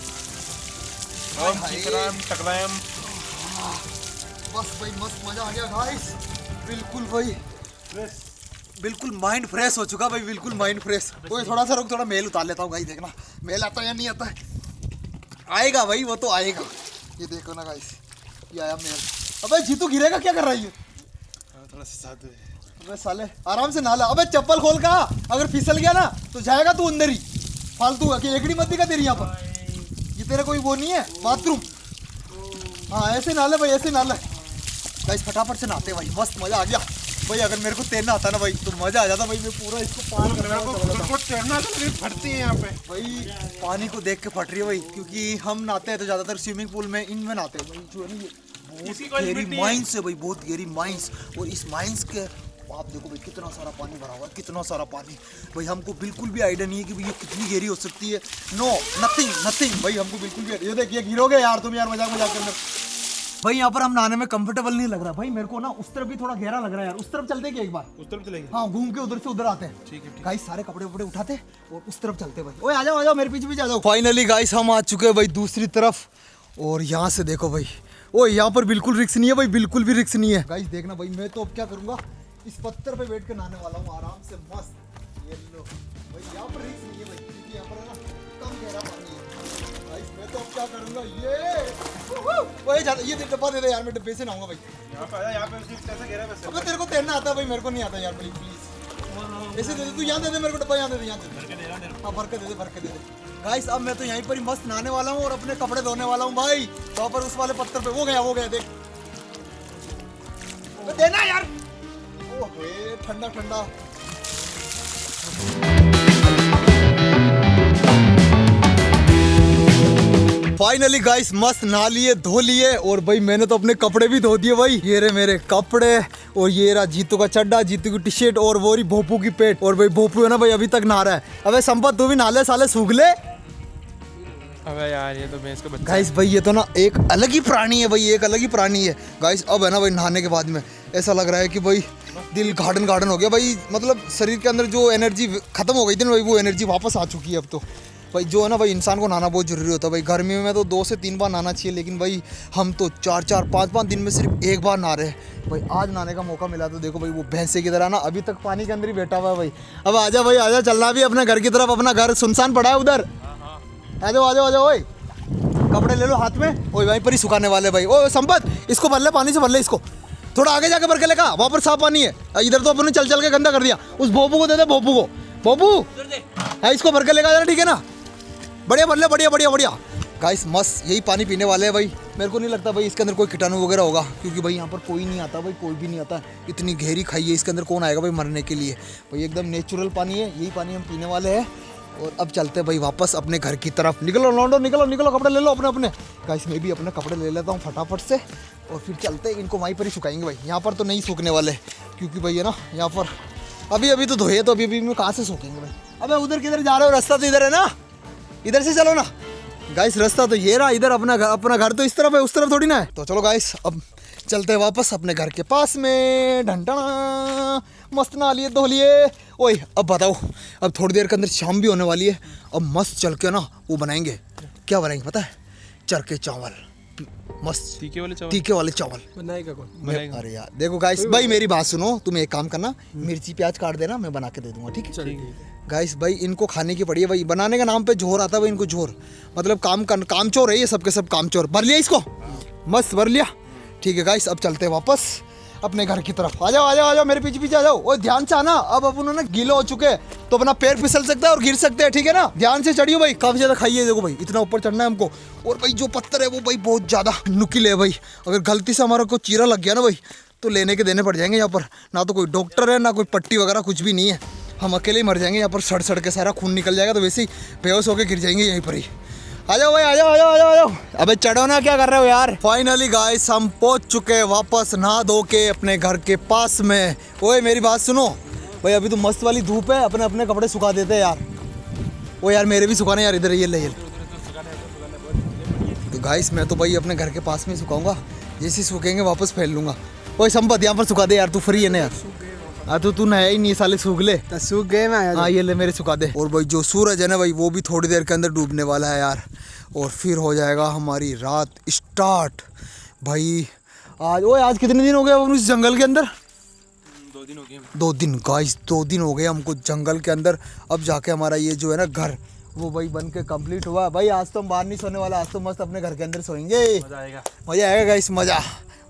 बस भाई मस्त मजा आ गया गाइस, बिल्कुल भाई बिल्कुल माइंड फ्रेश हो चुका भाई, बिल्कुल माइंड फ्रेश। ओए थोड़ा सा रुक, थोड़ा मेल उतार लेता हूँ गाइस, देखना मेल आता है या नहीं आता है। आएगा भाई, वो तो आएगा। ये देखो ना गाइस, ये आया मेल। अबे जीतू गिरेगा, क्या कर रहा है ये? थोड़ा सा साथ दे। अबे साले आराम से नाला। अबे चप्पल खोल का, अगर फिसल गया ना तो जाएगा तू अंदर ही। फालतू है कि एकड़ी मत दिखा तेरी यहाँ पर। ये तेरा कोई वो नहीं है बाथरूम। हाँ ऐसे नाले भाई, ऐसे नाले गाइस। फटाफट से नहाते भाई, मस्त मजा आ गया भाई। अगर मेरे को तैरना आता ना भाई तो मजा आ जाता भाई। मैं पूरा इसको पार कर रहा हूँ। तैरना तो फटती है यहाँ पे भाई, पानी को देख के फट रही है भाई, क्योंकि हम नहाते हैं तो ज्यादातर स्विमिंग पूल में, इनमें नहाते हैं भाई। जो है ना ये बहुत गहरी माइंस है भाई, बहुत गहरी माइंस। और इस माइंस के आप देखो भाई कितना सारा पानी भरा हुआ है, कितना सारा पानी भाई। हमको बिल्कुल भी आइडिया नहीं है कि भाई ये कितनी गहरी हो सकती है। नो नथिंग भाई, हमको बिल्कुल भी। ये देखिए गिरोगे यार तुम यार, मजाक के अंदर भाई। यहाँ पर हम नहाने में कंफर्टेबल नहीं लग रहा भाई मेरे को ना। उस तरफ भी थोड़ा गहरा लग रहा है यार। उस तरफ चलते क्या एक बार? उस तरफ चलेंगे। हाँ घूम के उधर से उधर आते हैं। ठीक है गाइस सारे कपड़े वपड़े उठाते और उस तरफ चलते भाई। ओए आ जाओ मेरे पीछे आ जाओ। फाइनली गाइस हम आ चुके हैं भाई दूसरी तरफ। और यहाँ से देखो भाई, ओ यहाँ पर बिल्कुल रिस्क नहीं है भाई, बिल्कुल भी रिस्क नहीं है गाइस। देखना भाई, मैं तो अब क्या करूंगा, इस पत्थर पे बैठ के नहाने वाला हूँ आराम से मस्त। ये लो भाई, यहाँ पर रिस्क नहीं है भाई, क्योंकि यहाँ पर है ना कम गहरा पानी है गाइस। मैं तो अब क्या करूंगा, ये डब्बा दे दे यार, मैं डब्बे से नहाऊंगा भाई। यहाँ पे आया, यहाँ पे कैसे गिरा वैसे। अबे तेरे को तैरना आता है भाई, मेरे को नहीं आता यार प्लीज। ऐसे दे दे तू, यहाँ दे दे मेरे को डब्बा, यहाँ दे दे, यहाँ दे। हाँ भर के दे दे गाइस। अब मैं तो यहीं पर ही मस्त नहाने वाला हूँ और अपने कपड़े धोने वाला हूँ भाई। वहाँ पर उस वाले पत्थर पे वो गया देख। देना यार, ओए ठंडा ठंडा। फाइनली गाइस मस्त नहा लिए, धो लिए। और भाई मैंने तो अपने कपड़े भी धो दिए भाई। ये रहे मेरे कपड़े, और ये रहा जीतू का चड्डा, जीतू की टी शर्ट, और वो रही भोपू की पेट। और भाई भोपू है ना भाई अभी तक नहा रहा है। अबे संपत तू भी नहा ले साले, सूख ले। अबे यार ये तो भैंस का बच्चा। गाइस भाई ये तो ना एक अलग ही प्राणी है भाई, एक अलग ही प्राणी है गाइस। अब है ना भाई नहाने के बाद में ऐसा लग रहा है कि भाई दिल गार्डन हो गया भाई। मतलब शरीर के अंदर जो एनर्जी खत्म हो गई थी ना भाई, वो एनर्जी वापस आ चुकी है अब तो भाई। जो है ना भाई, इंसान को नहाना बहुत जरूरी होता है भाई। गर्मी में तो 2 से 3 बार नहाना चाहिए, लेकिन भाई हम तो 4-4, 5-5 दिन में सिर्फ एक बार नहा रहे हैं भाई। आज नहाने का मौका मिला तो देखो भाई, वो भैंसे की तरह ना अभी तक पानी के अंदर ही बैठा हुआ है भाई। अब आजा भाई आजा, चलना भी अपने घर की तरफ। अपना घर सुनसान पड़ा है उधर। आ जाओ ओए, कपड़े ले लो हाथ में। ओए वहीं पर ही सुखाने वाले भाई। ओ संपत, इसको भर ले, पानी से भर ले इसको। थोड़ा आगे जाके भर के लेगा, वहाँ पर साफ पानी है। इधर तो अपने चल के गंदा कर दिया। उस भोपू को दे दे, भोपू को। भोपू है, इसको भर के लेगा जरा, ठीक है ना? बढ़िया भर ले, बढ़िया गाइस। मस्त यही पानी पीने वाले हैं भाई। मेरे को नहीं लगता भाई इसके अंदर कोई कीटाणु वगैरह होगा, क्योंकि भाई यहाँ पर कोई नहीं आता भाई, कोई भी नहीं आता। इतनी गहरी खाई है, इसके अंदर कौन आएगा भाई मरने के लिए भाई। एकदम नेचुरल पानी है, यही पानी हम पीने वाले हैं। और अब चलते हैं भाई वापस अपने घर की तरफ। निकलो लौंडो, निकलो, कपड़े ले लो अपने। गाइस मैं भी अपने कपड़े ले लेता हूँ फटाफट से, और फिर चलते हैं। इनको वहीं पर ही सुखाएंगे भाई, यहाँ पर तो नहीं सूखने वाले, क्योंकि भाई है ना यहाँ पर अभी तो धोए, तो अभी में कहाँ से सूखेंगे भाई। अबे उधर किधर जा रहे हो? रास्ता तो इधर है ना, इधर से चलो ना गाइस। रास्ता तो ये रहा इधर। अपना घर तो इस तरफ है, उस तरफ थोड़ी ना है। तो चलो गाइस अब चलते हैं वापस अपने घर के पास में। ढंढना मस्त नहा लिए, धो लिए। ओए अब बताओ, अब थोड़ी देर के अंदर शाम भी होने वाली है। अब मस्त चल के ना वो बनाएंगे, क्या बनाएंगे पता है? चरके चावल, मस्त तीखे वाले चावल बनाएगा कौन? बनाएगा। अरे यार देखो गाइस भाई, मेरी बात सुनो। तुम एक काम करना, मिर्ची प्याज काट देना, मैं बना के दे दूंगा, ठीक है? गाइस भाई इनको खाने की पड़ी है भाई। बनाने का नाम पे जोर आता है भाई इनको, जोर मतलब कामचोर है ये, सबके सब कामचोर। भर लिया इसको, मस्त भर लिया, ठीक है गाइस। अब चलते हैं वापस अपने घर की तरफ। आ जाओ मेरे पीछे आ जाओ। ओए ध्यान से आना, अब अपन ना गीले हो चुके हैं तो अपना पैर फिसल सकता है और गिर सकते हैं, ठीक है ना? ध्यान से चढ़ियो भाई, काफी ज्यादा खाइए। देखो भाई इतना ऊपर चढ़ना है हमको। और भाई जो पत्थर है वो भाई बहुत ज्यादा नुकीले है भाई। अगर गलती से हमारा कोई चीरा लग गया ना भाई, तो लेने के देने पड़ जाएंगे। यहाँ पर ना तो कोई डॉक्टर है, ना कोई पट्टी वगैरह, कुछ भी नहीं है। हम अकेले ही मर जाएंगे यहाँ पर, सड़ के सारा खून निकल जाएगा, तो वैसे ही बेहोश होकर गिर जाएंगे यहीं पर ही। आ जाओ भाई, आ जाओ। अबे चढ़ो ना, क्या कर रहे हो यार? फाइनली गाइस हम पहुंच चुके हैं वापस नहा धो के अपने घर के पास में। ओए मेरी बात सुनो भाई, अभी तो मस्त वाली धूप है, अपने कपड़े सुखा देते हैं यार। ओ यार मेरे भी सुखाने यार, इधर ये ले। तो गाइस मैं तो भाई अपने घर के पास में सुखाऊंगा, जैसे सूखेंगे वापस फैल लूंगा। ओए संपत यहाँ पर सुखा दे यार, तू फ्री है ना यार? हाँ तो तू नया ही नहीं साले, सूख ले। सूख गए मैं। हाँ ये ले मेरे सुखा दे। और भाई जो सूरज है ना भाई, वो भी थोड़ी देर के अंदर डूबने वाला है यार, और फिर हो जाएगा हमारी रात स्टार्ट। भाई आज कितने दिन हो गए हम उस जंगल के अंदर? 2 दिन हो गए। 2 दिन गाइस, 2 दिन हो गए हमको जंगल के अंदर। अब जाके हमारा ये जो है ना घर, वो भाई बन के कंप्लीट हुआ। भाई आज तो हम बाहर नहीं सोने वाला, आज तो मस्त अपने घर के अंदर सोएंगे। मजा आएगा गाइस, मजा।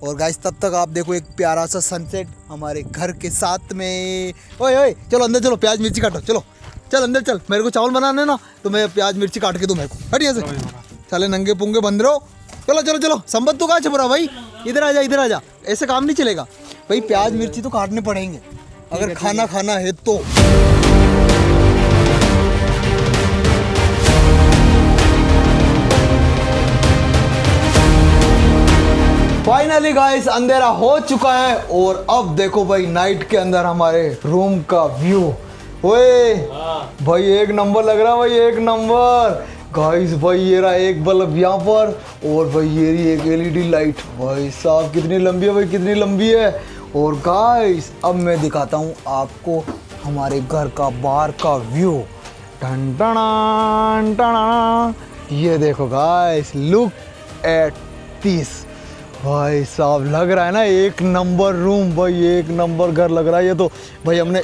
और गाइस तब तक आप देखो एक प्यारा सा सनसेट हमारे घर के साथ में। ओए चलो अंदर चलो, प्याज मिर्ची काटो। चल अंदर चल, मेरे को चावल बनाने ना, तो मैं प्याज मिर्ची काट के दूँ मेरे को। हटिए से साले नंगे पुंगे बंद रहो। चलो संबत तो कहाँ छपरा भाई, इधर आ जा। ऐसे काम नहीं चलेगा भाई, प्याज मिर्ची तो काटने पड़ेंगे अगर खाना है तो। फाइनली गाइस अंधेरा हो चुका है और अब देखो भाई नाइट के अंदर हमारे रूम का व्यू। ओए भाई एक नंबर लग रहा है भाई, एक नंबर गाइस। भाई ये रहा एक बल्ब यहाँ पर, और भाई ये रही एक एलईडी लाइट। भाई साहब कितनी लंबी है भाई, कितनी लंबी है। और गाइस अब मैं दिखाता हूँ आपको हमारे घर का बाहर का व्यू। टन टन टन, ये देखो गाइस, लुक एट दिस। भाई साहब लग रहा है ना एक नंबर रूम भाई, एक नंबर घर लग रहा है ये तो। भाई हमने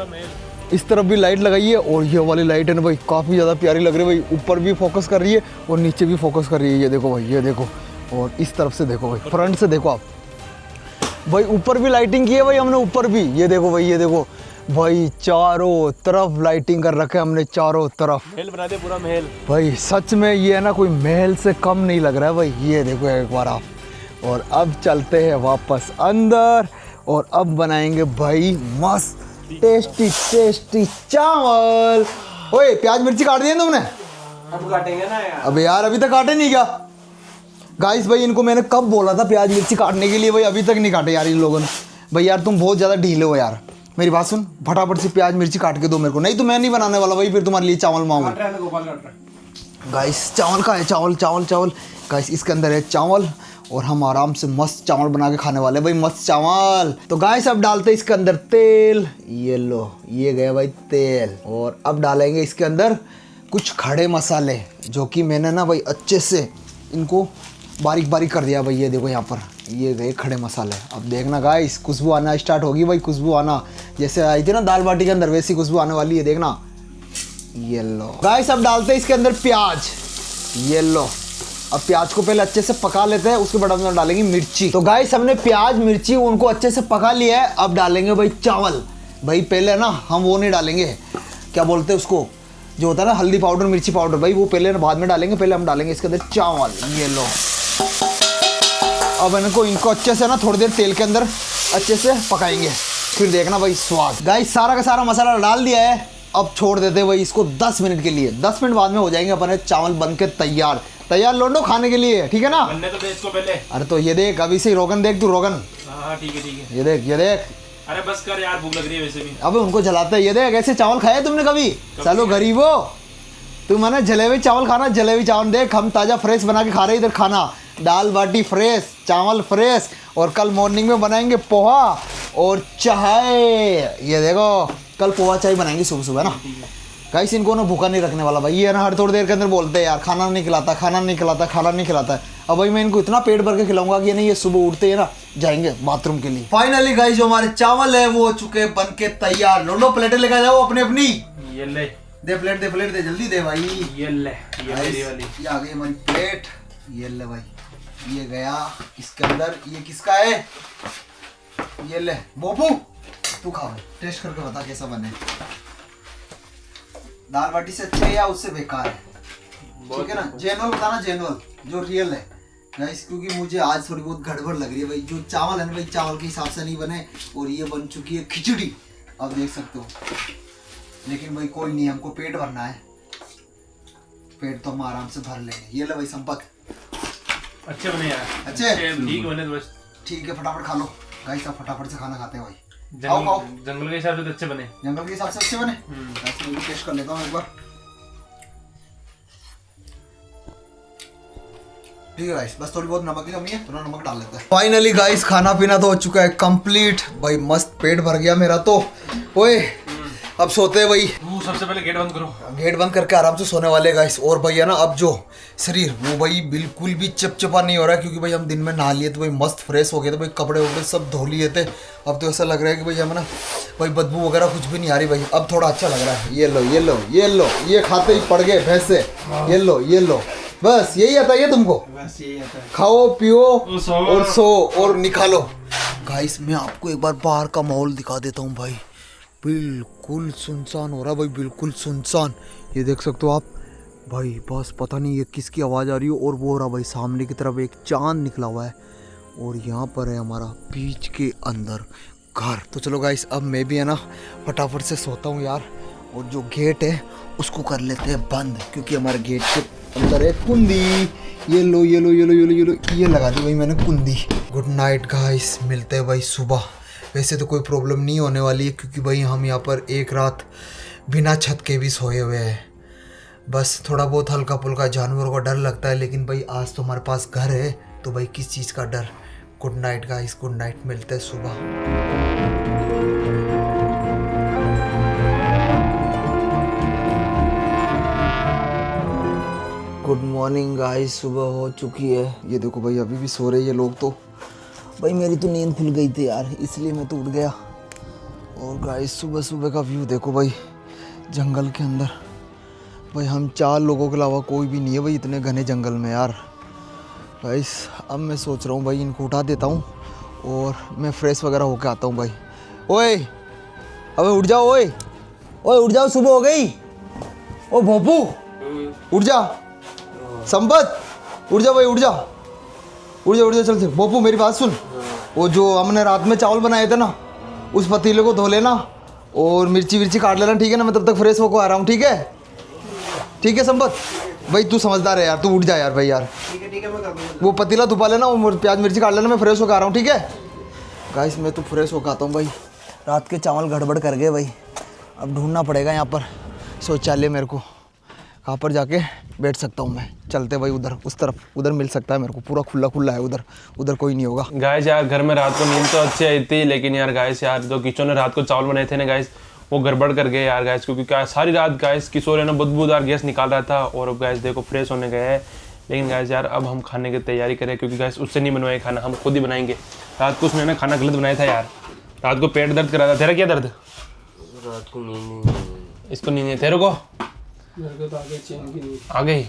इस तरफ भी लाइट लगाई है और ये वाली लाइट है ना भाई काफ़ी ज़्यादा प्यारी लग रही है भाई। ऊपर भी फोकस कर रही है और नीचे भी फोकस कर रही है, ये देखो भाई, ये देखो। और इस तरफ से देखो भाई, फ्रंट से देखो आप भाई, ऊपर भी लाइटिंग की है भाई हमने, ऊपर भी ये देखो भाई, ये देखो भाई, चारों तरफ लाइटिंग कर रखे हमने, चारों तरफ महल बना दे, पूरा महल भाई। सच में ये है ना कोई महल से कम नहीं लग रहा है भाई, ये देखो एक बार आप। और अब चलते हैं वापस अंदर और अब बनाएंगे भाई मस्त टेस्टी चावल। ओए प्याज मिर्ची काट दिए तुमने? अब काटेंगे ना यार। अबे यार अभी तक काटे नहीं क्या? गाइस भाई इनको मैंने कब बोला था प्याज मिर्ची काटने के लिए, भाई अभी तक नहीं काटे यार इन लोगों ने। भाई यार तुम बहुत ज़्यादा ढीले हो यार, मेरी बात सुन, फटाफट से प्याज मिर्ची काट के दो मेरे को, नहीं तो मैं नहीं बनाने वाला भाई, फिर तुम्हारे लिए चावल मांगू। गाइस चावल का है, चावल गाइस इसके अंदर है चावल और हम आराम से मस्त चावल बना के खाने वाले भाई, मस्त चावल। तो गाइस अब डालते हैं इसके अंदर तेल, ये लो ये गया भाई तेल। और अब डालेंगे इसके अंदर कुछ खड़े मसाले, जो कि मैंने ना भाई अच्छे से इनको बारीक बारीक कर दिया भाई, ये देखो यहाँ पर ये गए खड़े मसाले। अब देखना गाइस खुशबू आना स्टार्ट होगी भाई, खुशबू आना जैसे आई थी ना दाल बाटी के अंदर, वैसी खुशबू आने वाली है, देखना। ये लो गाइस अब डालते हैं इसके अंदर प्याज, ये लो। अब प्याज को पहले अच्छे से पका लेते हैं, उसके बाद हम डालेंगे मिर्ची। तो गाइस हमने प्याज मिर्ची उनको अच्छे से पका लिया है, अब डालेंगे भाई चावल। भाई पहले ना हम वो नहीं डालेंगे, क्या बोलते हैं उसको, जो होता है ना हल्दी पाउडर मिर्ची पाउडर, भाई वो पहले बाद में डालेंगे, पहले हम डालेंगे इसके अंदर चावल। ये लो अब इनको अच्छे से ना थोड़ी देर तेल के अंदर अच्छे से पकाएंगे, फिर देखना भाई स्वाद। गाइस सारा का सारा मसाला डाल दिया है, अब छोड़ देते हैं भाई इसको 10 मिनट के लिए। 10 मिनट बाद में हो जाएंगे अपने चावल बन के तैयार लोंडो खाने के लिए, ठीक है ना? बनने तो दे इसको पहले। अरे तो ये देख अभी से रोगन देख तू, रोगन हाँ ठीक है। ये देख। अरे बस कर यार, भूख लग रही है वैसे भी। अबे उनको जलाते हैं, ये देख ऐसे चावल खाए तुमने कभी? चलो गरीब हो तुम, मैंने जले हुए चावल खाना, जले हुए चावल देख हम ताज़ा फ्रेश बना के खा रहे इधर खाना, दाल बाटी फ्रेश, चावल फ्रेश, और कल मॉर्निंग में बनाएंगे पोहा और चाय। ये देखो कल पोहा चाय बनाएंगे सुबह ना। गाइस इनको ना भूखा नहीं रखने वाला भाई, ये ना हर थोड़ी देर के अंदर बोलते हैं यार खाना नहीं खिलाता है। अब भाई मैं इनको इतना पेट भर के खिलाऊंगा कि नहीं ये सुबह उठते हैं ना जाएंगे बाथरूम के लिए। फाइनली गाइस जो हमारे चावल है वो हो चुके बन के तैयार। लोंडो प्लेटें लेकर जाओ अपनी। ये ले दे प्लेट दे जल्दी दे भाई। ये ले, ये मेरी वाली। ये आ गई हमारी प्लेट, ये ले भाई, ये गया इसके अंदर। ये किसका है? ये ले बोपू तू खा भाई, टेस्ट करके बता कैसा बने। दाल बाटी से अच्छे या उससे बेकार है? ठीक है ना, जेनुअल बताना, जेनुअल जो रियल है गाइस, क्योंकि मुझे आज थोड़ी बहुत गड़बड़ लग रही है भाई। जो चावल है ना भाई चावल के हिसाब से नहीं बने और ये बन चुकी है खिचड़ी, आप देख सकते हो। लेकिन भाई कोई नहीं, हमको पेट भरना है, पेट तो हम आराम से भर लेंगे। ये ले भाई संपत, अच्छे बने यार, अच्छे ठीक बने बस। ठीक है फटाफट खा लो गाइस, आप फटाफट से खाना खाते हैं भाई। जंगल के हिसाब से तो अच्छे बने, जंगल के हिसाब से अच्छे बने। मैं भी टेस्ट कर लेता हूँ एक बार। ठीक है गाइस, बस थोड़ी बहुत नमक की कमी है, थोड़ा नमक डाल लेते हैं। फाइनली गाइस खाना पीना तो हो चुका है कंप्लीट भाई, मस्त पेट भर गया मेरा तो। ओए अब सोते हैं भाई, सबसे पहले गेट बंद करो। गेट बंद करके आराम से सोने वाले गाइस। और भैया ना अब जो शरीर वो भाई बिल्कुल भी चिपचिपा नहीं हो रहा है, क्योंकि भाई हम दिन में नहा लिए तो भाई मस्त फ्रेश हो गए थे भाई, कपड़े वपड़े सब धो लिए थे। अब तो ऐसा लग रहा है कि भाई हमें ना भाई बदबू वगैरह कुछ भी नहीं आ रही भाई, अब थोड़ा अच्छा लग रहा है। ये लो ये लो ये लो, ये खाते ही पड़ गए भैंसे। ये लो ये लो, बस यही आता है तुमको, बस यही आता है। खाओ पियो और सो और निकालो। गाइस मैं आपको एक बार बाहर का माहौल दिखा देता हूँ भाई, बिल्कुल सुनसान हो रहा है भाई, बिल्कुल सुनसान। ये देख सकते हो आप भाई, बस पता नहीं ये किसकी आवाज़ आ रही हो। और वो हो रहा भाई सामने की तरफ एक चांद निकला हुआ है, और यहाँ पर है हमारा बीच के अंदर घर। तो चलो गाइस अब मैं भी है ना फटाफट से सोता हूँ यार, और जो गेट है उसको कर लेते हैं बंद, क्योंकि हमारे गेट के अंदर है कुंडी। ये लो ये लो ये लो ये लो ये लो, ये लगा दी भाई मैंने कुंडी। गुड नाइट गाइस, मिलते हैं भाई सुबह। वैसे तो कोई प्रॉब्लम नहीं होने वाली है, क्योंकि भाई हम यहाँ पर एक रात बिना छत के भी सोए हुए हैं। बस थोड़ा बहुत हल्का फुल्का जानवरों का डर लगता है, लेकिन भाई आज तो हमारे पास घर है, तो भाई किस चीज़ का डर। Good night guys, good night, मिलते हैं सुबह। गुड मॉर्निंग गाइस, सुबह हो चुकी है। ये देखो भाई अभी भी सो रहे ये लोग। तो भाई मेरी तो नींद खुल गई थी यार, इसलिए मैं तो उठ गया। और गाइस सुबह सुबह का व्यू देखो भाई, जंगल के अंदर भाई हम 4 लोगों के अलावा कोई भी नहीं है भाई इतने घने जंगल में यार। गाइस अब मैं सोच रहा हूँ भाई इनको उठा देता हूँ और मैं फ्रेश वगैरह होके आता हूँ भाई। ओए अबे उठ जाओ, ओए ओए उठ जाओ, सुबह हो गई। ओ भोपू उठ जा, संपत उठ जा भाई, उठ जा उठ जा उठ जा, चल चल। भोपू मेरी बात सुन, वो जो हमने रात में चावल बनाए थे ना, उस पतीले को धो लेना और मिर्ची विर्ची काट लेना, ठीक है ना। मैं तब तक फ्रेश होकर आ रहा हूँ, ठीक है? ठीक है संपत भाई, तू समझदार है यार, तू उठ जा यार भाई यार। ठीक है मैं कर दूँगा। वो पतीला धुपा लेना, वो प्याज मिर्ची काट लेना, मैं फ्रेश होकर आ रहा हूँ, ठीक है? गाइस मैं तो फ्रेश होकर आता हूँ भाई, रात के चावल गड़बड़ कर गए भाई। अब ढूंढना पड़ेगा यहाँ पर शौचालय मेरे को, कहाँ पर जाके बैठ सकता हूँ मैं। चलते भाई उधर, उस तरफ, उधर मिल सकता है मेरे को, पूरा खुला खुला है उधर, उधर कोई नहीं होगा। गाइस यार घर में रात को नींद तो अच्छी आई थी, लेकिन यार गाइस यार जो किशोर ने रात को चावल बनाए थे ना गाइस, वो गड़बड़ कर गए यार गाइस, क्योंकि क्या सारी रात गाइस किशोर है ना बदबूदार गैस निकाल रहा था। और अब गाइस देखो फ्रेश होने गए हैं, लेकिन गाइस यार अब हम खाने की तैयारी करें, क्योंकि गाइस उससे नहीं बनवाए खाना, हम खुद ही बनाएंगे। रात को उसने ना खाना गलत बनाया था यार, रात को पेट दर्द करा था। तेरा क्या दर्द? रात को नींद नहीं, इसको नींद नहीं, तेरे को? मेरे को तो आगे चैन की नींद, आ गई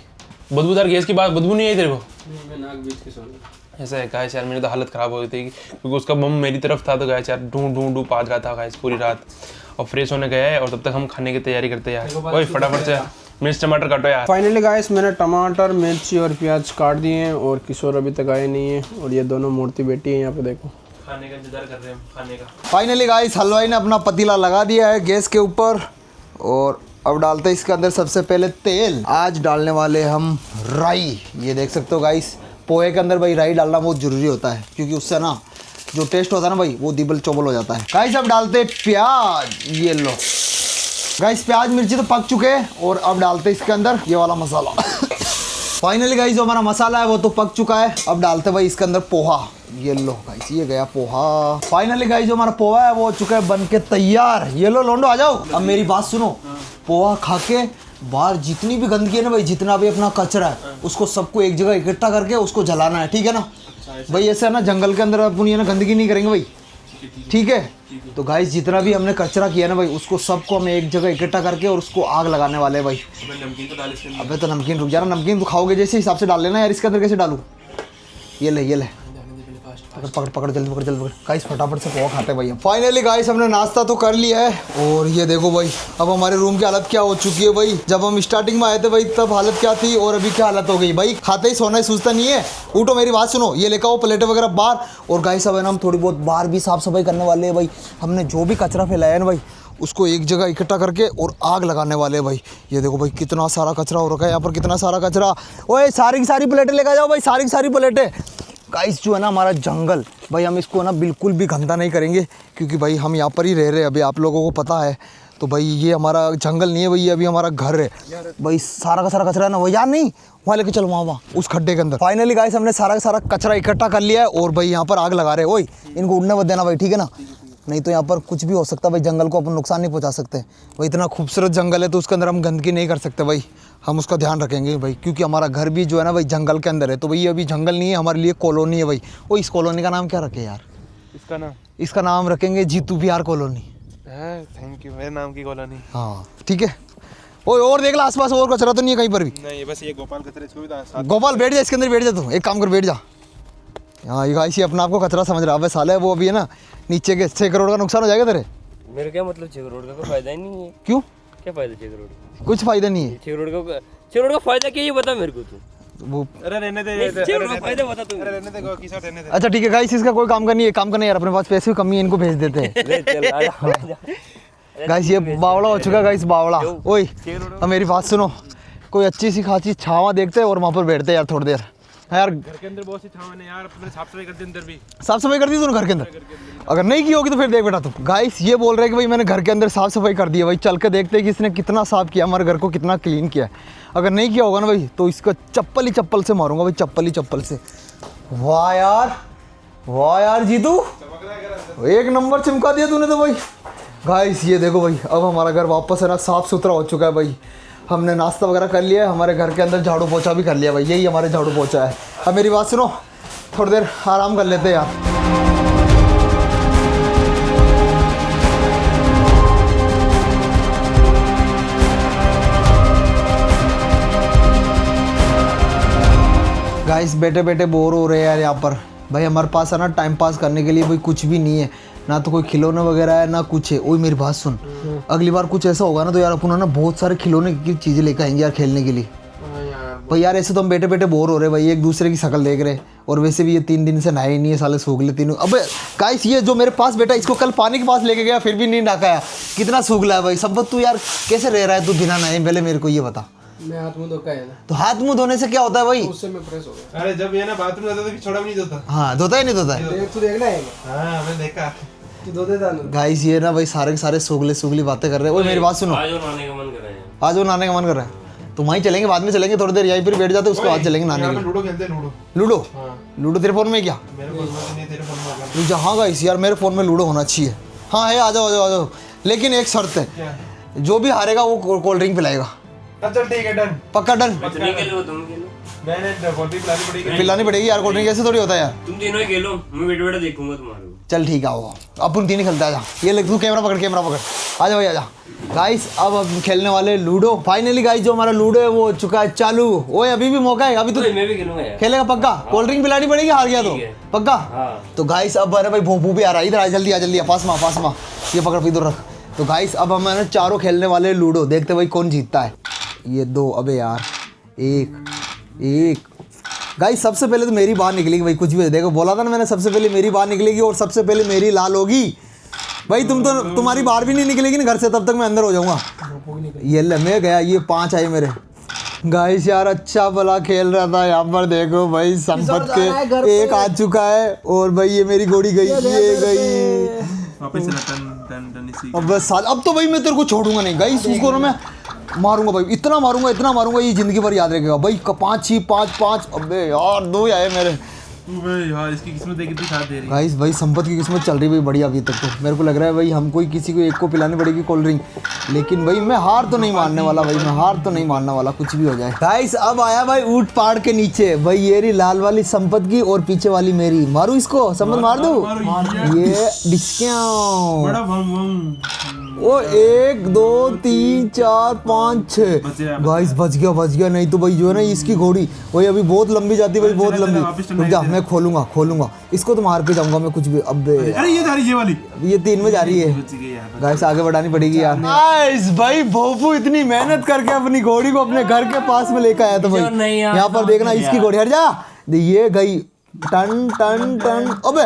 बदबूदार गैस की बात, बदबू नहीं आई तेरे को? नहीं मैं नाक बीच के सो रहा। ऐसा है गाइस यार, मेरी तो हालत ख़राब हो गई थी, क्योंकि उसका बम मेरी तरफ था। तो गाइस यार ढूंढ पाद रहा था गाइस पूरी रात। और फ्रेश होने गया है, और तब तक हम खाने की तैयारी करते हैं यार। ओए फटाफट से मिर्च टमाटर काटो यार। फाइनली गाइस मैंने टमाटर मिर्ची और प्याज काट दिए हैं, और किशोर अभी तक आए नहीं है, और ये दोनों मूर्ति बैठी है यहाँ पे देखो। खाने का इंतजार कर रहे हैं, खाने का। फाइनली गाइस हलवाई ने अपना पतीला लगा दिया है गैस के ऊपर, और अब डालते हैं इसके अंदर सबसे पहले तेल। आज डालने वाले हम राई। ये देख सकते हो गाइस, पोहे के अंदर भाई राई डालना बहुत ज़रूरी होता है, क्योंकि उससे ना जो टेस्ट होता है ना भाई वो दिबल चोबल हो जाता है। गाइस अब डालते हैं प्याज। ये लो गाइस, प्याज मिर्ची तो पक चुके हैं, और अब डालते हैं इसके अंदर ये वाला मसाला। फाइनली गाइस जो हमारा मसाला है वो तो पक चुका है। अब डालते भाई इसके अंदर पोहा। ये लो गाइस, ये गया पोहा। फाइनली गाइस जो हमारा पोहा है वो हो चुका है बन के तैयार। ये लो लोंडो आ जाओ। अब मेरी बात सुनो, पोहा खा के बाहर जितनी भी गंदगी है ना भाई, जितना भी अपना कचरा है, उसको सबको एक जगह इकट्ठा करके उसको जलाना है, ठीक है ना भाई? ऐसे है ना जंगल के अंदर अपन ये ना गंदगी नहीं करेंगे भाई, ठीक है? तो गाइस जितना भी हमने कचरा किया ना भाई, उसको सबको हम एक जगह इकट्ठा करके और उसको आग लगाने वाले हैं भाई। नमकीन तो डाल इसके अंदर। अबे तो नमकीन रुक जा ना, नमकीन तो खाओगे जैसे हिसाब से डाल लेना यार। इसके अंदर कैसे डालूं? ये ले ये ले, पकड़ जल्दी पकड़ गाइस, फटाफट से पोहा खाते हैं भाई। फाइनली गाइस हमने नाश्ता तो कर लिया है, और ये देखो भाई अब हमारे रूम की हालत क्या हो चुकी है भाई। जब हम स्टार्टिंग में आए थे भाई तब हालत क्या थी, और अभी क्या हालत हो गई भाई। खाते ही सोना ही सूझता नहीं है। उठो मेरी बात सुनो, ये लेकर आओ प्लेटें वगैरह बाहर। और गाइस अब है ना हम थोड़ी बहुत बाहर भी साफ सफाई करने वाले हैं भाई। हमने जो भी कचरा फैलाया है ना भाई, उसको एक जगह इकट्ठा करके और आग लगाने वाले हैं भाई। ये देखो भाई कितना सारा कचरा हो रखा है यहाँ पर, कितना सारा कचरा। ओए सारी की सारी प्लेटें लेकर जाओ भाई, सारी की सारी प्लेटें। गाइस जो है ना हमारा जंगल भाई, हम इसको ना बिल्कुल भी गंदा नहीं करेंगे, क्योंकि भाई हम यहाँ पर ही रह रहे हैं अभी, आप लोगों को पता है। तो भाई ये हमारा जंगल नहीं है भाई, ये अभी हमारा घर है भाई। सारा का सारा कचरा ना वो यार नहीं, वहाँ लेके चलो वहाँ उस खड्डे के अंदर। फाइनली गाइस हमने सारा का सारा कचरा इकट्ठा कर लिया है, और भाई यहाँ पर आग लगा रहे हैं। ओए इनको उड़ने मत देना भाई, ठीक है ना? नहीं तो यहाँ पर कुछ भी हो सकता है भाई, जंगल को अपन नुकसान नहीं पहुँचा सकते भाई। इतना खूबसूरत जंगल है तो उसके अंदर हम गंदगी नहीं कर सकते भाई, हम उसका ध्यान रखेंगे भाई, क्योंकि हमारा घर भी जो है ना भाई जंगल के अंदर है। तो भाई ये अभी जंगल नहीं है, हमारे लिए कॉलोनी है भाई। वो इस कॉलोनी का नाम क्या रखे यार? इसका नाम रखेंगे Jeetu Bihar colony. Thank you, मेरे नाम की कॉलोनी। हाँ ठीक है। ओए और देख ला आसपास, और कचरा तो नहीं है कहीं पर भी? नहीं, बस ये गोपाल कचरे, इसको भी साथ। गोपाल बैठ जा इसके अंदर, बैठ जा तू, एक काम कर बैठ जा। हाँ ये गाइस, ये अपना आपको कचरा समझ रहा है साला है, वो अभी है ना नीचे के 6 करोड़ का नुकसान हो जाएगा तेरे। मेरे क्या मतलब 6 करोड़ का कोई फायदा ही नहीं है। क्यों? क्या फायदा 6 करोड़ का? कुछ फायदा नहीं है। 6 करोड़ का फायदा क्या, ये बता मेरे को तू। वो अरे रहने दे, 6 करोड़ का फायदा बता तू। रहने दे, किसा रहने दे। अच्छा ठीक है गाइस, इसका कोई काम करनी है, काम करना यार, अपने पास पैसे की कमी है, इनको भेज देते हैं। ले चल आजा। गाइस ये बावड़ा हो चुका है गाइस, बावड़ा। ओए अब मेरी बात सुनो, कोई अच्छी सी खासी छावा देखते हैं और वहाँ पर बैठते हैं यार थोड़ी देर। हाँ यार, घर के अंदर बहुत सी छावन है यार, अपने साफ सफाई कर दे अंदर भी। साफ सफाई कर दी तूने घर के अंदर? अगर नहीं की होगी तो फिर देख बेटा तू। गाइस ये बोल रहे हैं कि भाई मैंने घर के अंदर साफ सफाई कर दी है भाई, चल के देखते हैं कि इसने कितना साफ किया, हमारे घर को कितना क्लीन किया है। अगर नहीं किया होगा ना भाई तो इसका चप्पल ही चप्पल से मारूंगा भाई, चप्पल ही चप्पल से। वाह यार जीतू, एक नंबर चमका दिया तूने तो भाई। गाइस ये देखो भाई, अब हमारा घर वापस है ना साफ़ सुथरा हो चुका है भाई। हमने नाश्ता वगैरह कर लिया है, हमारे घर के अंदर झाड़ू पोछा भी कर लिया भाई, यही हमारे झाड़ू पोछा है। अब मेरी बात सुनो, थोड़ी देर आराम कर लेते हैं यार। गाइस बैठे बैठे बोर हो रहे हैं यार यहाँ पर भाई। हमारे पास है ना टाइम पास करने के लिए भाई कुछ भी नहीं है, ना तो कोई खिलौने वगैरह है ना कुछ है। ओए मेरी बात सुन, अगली बार कुछ ऐसा होगा ना तो यार अपन ना बहुत सारे खिलौने की चीज़ें लेकर आएंगे यार खेलने के लिए भाई। यार ऐसे तो हम बैठे बैठे बोर हो रहे भाई, एक दूसरे की शक्ल देख रहे, और वैसे भी ये 3 दिन से नहाए नहीं है साले, सूखले तीनों। अबे गाइस ये जो मेरे पास बेटा, इसको कल पानी के पास लेके गया फिर भी नहीं ढाका, कितना सूखला है भाई। संपत तू यार कैसे रह रहा है तू बिना नहाए? पहले मेरे को ये बता। मैं हाथ मुंह धोका है ना, तो हाथ मुंह धोने से क्या होता है भाई? उससे मैं फ्रेश हो गया। अरे जब ये ना बाथरूम जाता तो छोड़ा भी नहीं धोता। हाँ धोता ही नहीं धोता है। तू देखना है, हाँ मैं देखा, तू धो देता ना। गाइस ये ना भाई सारे के सारे सूखली बातें कर रहे हैं। ओए मेरी बात सुनो, आज और नहाने का मन कर रहा है। आज वो नहाने का मन कर रहा है तो वहीं चलेंगे, बाद में चलेंगे थोड़ी देर, यहीं फिर बैठ जाते उसके बाद चलेंगे नहाने के लिए। लूडो खेलते हैं, लूडो। लूडो? हाँ। लूडो तेरे फोन में क्या? मेरे फोन में नहीं, तेरे फोन में होगा। हाँ गाइस यार मेरे फ़ोन में लूडो होना चाहिए। हाँ है, आ जाओ। लेकिन एक शर्त है, जो भी हारेगा वो कोल्ड ड्रिंक पिलाएगा। चल ठीक है, डन, पक्का डन। नहीं खेलो, तुम खेलो। मैंने कोल्ड ड्रिंक पिलानी पड़ेगी। पिलानी पड़ेगी यार, कोल्ड ड्रिंक ऐसे थोड़ी होता है यार। तुम तीनों ही खेलो, मैं बैठे बैठे देखूंगा तुम्हारे को। चल ठीक है, आओ अपन 3 ही खेलते, आ जा। ये ले तू कैमरा पकड़, आ जा भाई, आ जा। गाइस अब हम खेलने वाले लूडो। फाइनली गाइस जो हमारा लूडो है वो हो चुका है चालू। ओए अभी भी मौका है, अभी तो मैं भी खेलूंगा यार। खेलेगा पक्का? कोल्ड ड्रिंक पिलानी पड़ेगी हार गया तो पक्का। हाँ। तो गाइस अब अरे भाई भोपू भी आ रहा है, इधर आ जल्दी आ, पास में ये पकड़ इधर रख। तो गाइस अब हम है ना चारों खेलने वाले लूडो, देखते भाई कौन जीतता है। ये 2, अबे यार 1 गाइस सबसे पहले तो मेरी बाहर निकलेगी भाई, कुछ भी देखो, बोला था ना मैंने, सबसे पहले मेरी बाहर निकलेगी और सबसे पहले मेरी लाल होगी भाई। तुम्हारी बाहर भी नहीं निकलेगी ना घर से, तब तक मैं अंदर हो जाऊंगा। ये ले मैं गया, ये 5 आए मेरे। गाइस यार अच्छा भला खेल रहा था, यहाँ पर देखो भाई संपत के 1 आ चुका है और भाई ये मेरी घोड़ी गई, ये गई वापस टन इसी। अब बस साल, अब तो भाई मैं तेरे को छोड़ूंगा नहीं गाइस, उसको ना मैं मारूंगा भाई, इतना मारूंगा ये जिंदगी भर याद रखेगा भाई। 5 ही 5। अबे यार 2 ही आए मेरे। यार इसकी किस्मत देखी कितनी साथ दे रही है। गाइस भाई संपत की किस्मत चल रही भाई बढ़िया अभी तक तो। मेरे को लग रहा है भाई हमको ही किसी को एक को पिलानी पड़ेगी कोल्ड ड्रिंक, लेकिन भाई मैं हार तो नहीं मानने वाला भाई, मैं हार तो नहीं मानने वाला, कुछ भी हो जाए। गाइस अब आया भाई ऊंट पहाड़ के नीचे भाई, ये रही लाल वाली संपत की और पीछे वाली मेरी। मारू इसको, संपत मार दूं? ये डिस्क्याओ बड़ा बम ओ 1 2 3 4 5 6 गाइस बच गया। नहीं तो भाई जो है ना इसकी घोड़ी वही अभी बहुत लंबी जाती है भाई, बहुत लंबी। रुक जा मैं खोलूंगा इसको तो मार के जाऊंगा मैं कुछ भी। अबे अरे ये जा रही, ये वाली, ये 3 में जा रही है गाइस, आगे बढ़ानी पड़ेगी यार। गाइस भाई भोपू इतनी मेहनत करके अपनी घोड़ी को अपने घर के पास में लेकर आया था भाई। यहाँ पर देखना इसकी घोड़ी, हट जा, ये गई टन टन टन। अबे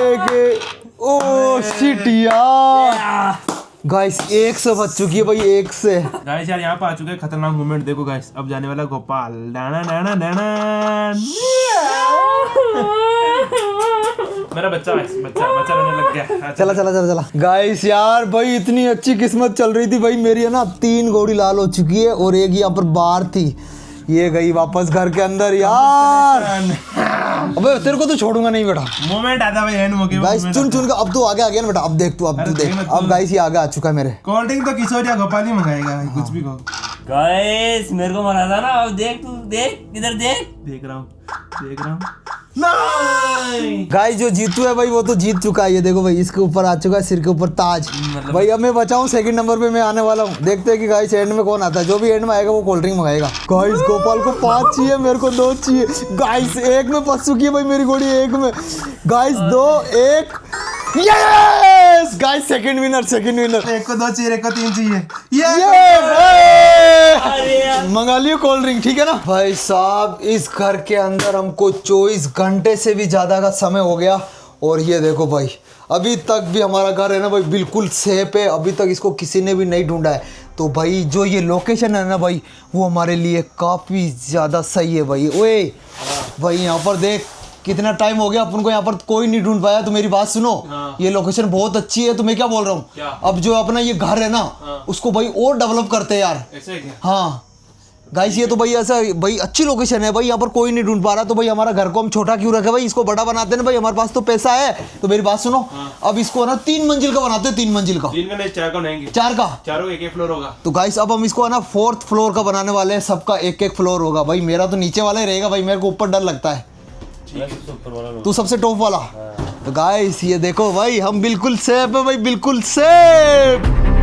एक ओ शिट यार। गाइस 1 से बच चुकी है भाई, 1 से। गाइस यार यहाँ पे आ चुके हैं खतरनाक मोमेंट, देखो गाइस अब जाने वाला गोपाल, डाना मेरा बच्चा रोने लग गया। चला गाइस यार भाई इतनी अच्छी किस्मत चल रही थी भाई मेरी है ना, 3 घोड़ी लाल हो चुकी है और 1 यहाँ पर बाहर थी। ये गई वापस घर के अंदर यार। अबे तेरे को तो छोड़ूंगा नहीं बेटा। मोमेंट आता भाई एंड हो गया गाइस चुन चुन के अब तू आगे आ गया ना बेटा। अब देख तू, अब तू देख, अब गाइस ये आगे आ चुका है मेरे। कोल्ड ड्रिंक तो किशोर या गोपाल ही मंगाएगा भाई, कुछ भी कहो। गाइस मेरे को मना था ना, अब देख तू, देख इधर देख। देख रहा हूँ नहीं। गाइस जो जीतू है भाई वो तो जीत चुका है। ये देखो भाई इसके ऊपर आ चुका है, सिर के ऊपर ताज। भाई अब मैं बचाऊं, सेकंड नंबर पे मैं आने वाला हूँ। देखते हैं कि गाइस एंड में कौन आता है। जो भी एंड में आएगा वो कोल्ड ड्रिंक मंगाएगा। गाइस गोपाल को 5 चाहिए, मेरे को 2 चाहिए। गाइस 1 में फंस चुकी है भाई मेरी घोड़ी, 1 में। Guys 2 1 yes guys second winner, second winner. एक को 2 चाहिए, एक को 3 चाहिए। मंगा लियो कोल्ड ड्रिंक, ठीक है ना भाई साहब। इस घर के अंदर हमको 24 घंटे से भी ज्यादा का समय हो गया। और ये देखो भाई अभी तक भी हमारा घर है ना भाई बिल्कुल सेफ है। अभी तक इसको किसी ने भी नहीं ढूंढा है। तो भाई जो ये लोकेशन है ना भाई वो हमारे लिए काफ़ी ज़्यादा सही है भाई। ओए भाई यहाँ पर देख कितना टाइम हो गया अपन को यहाँ पर कोई नहीं ढूंढ पाया। तो मेरी बात सुनो, ये लोकेशन बहुत अच्छी है। तो मैं क्या बोल रहा हूँ, अब जो अपना ये घर है ना उसको भाई और डेवलप करते हैं यार। ऐसे क्या? हाँ गाइस ये तो भाई ऐसा भाई अच्छी लोकेशन है भाई। यहाँ पर कोई नहीं ढूंढ पा रहा। तो भाई हमारा घर को हम छोटा क्यों रखे भाई, इसको बड़ा बनाते हैं ना भाई। हमारे पास तो पैसा है। तो मेरी बात सुनो, अब इसको ना 3 मंजिल का बनाते हैं, 3 मंजिल का। 3 का नहीं 4 का बनाएंगे। 4 का? चारों एक फ्लोर होगा। तो गाइस अब हम इसको है ना 4th फ्लोर का बनाने वाले हैं। सबका एक एक फ्लोर होगा भाई। मेरा तो नीचे वाला ही रहेगा भाई, मेरे को ऊपर डर लगता है। तू सबसे टॉप वाला। तो गाइस ये देखो भाई हम बिल्कुल सेफ है भाई, बिल्कुल सेफ।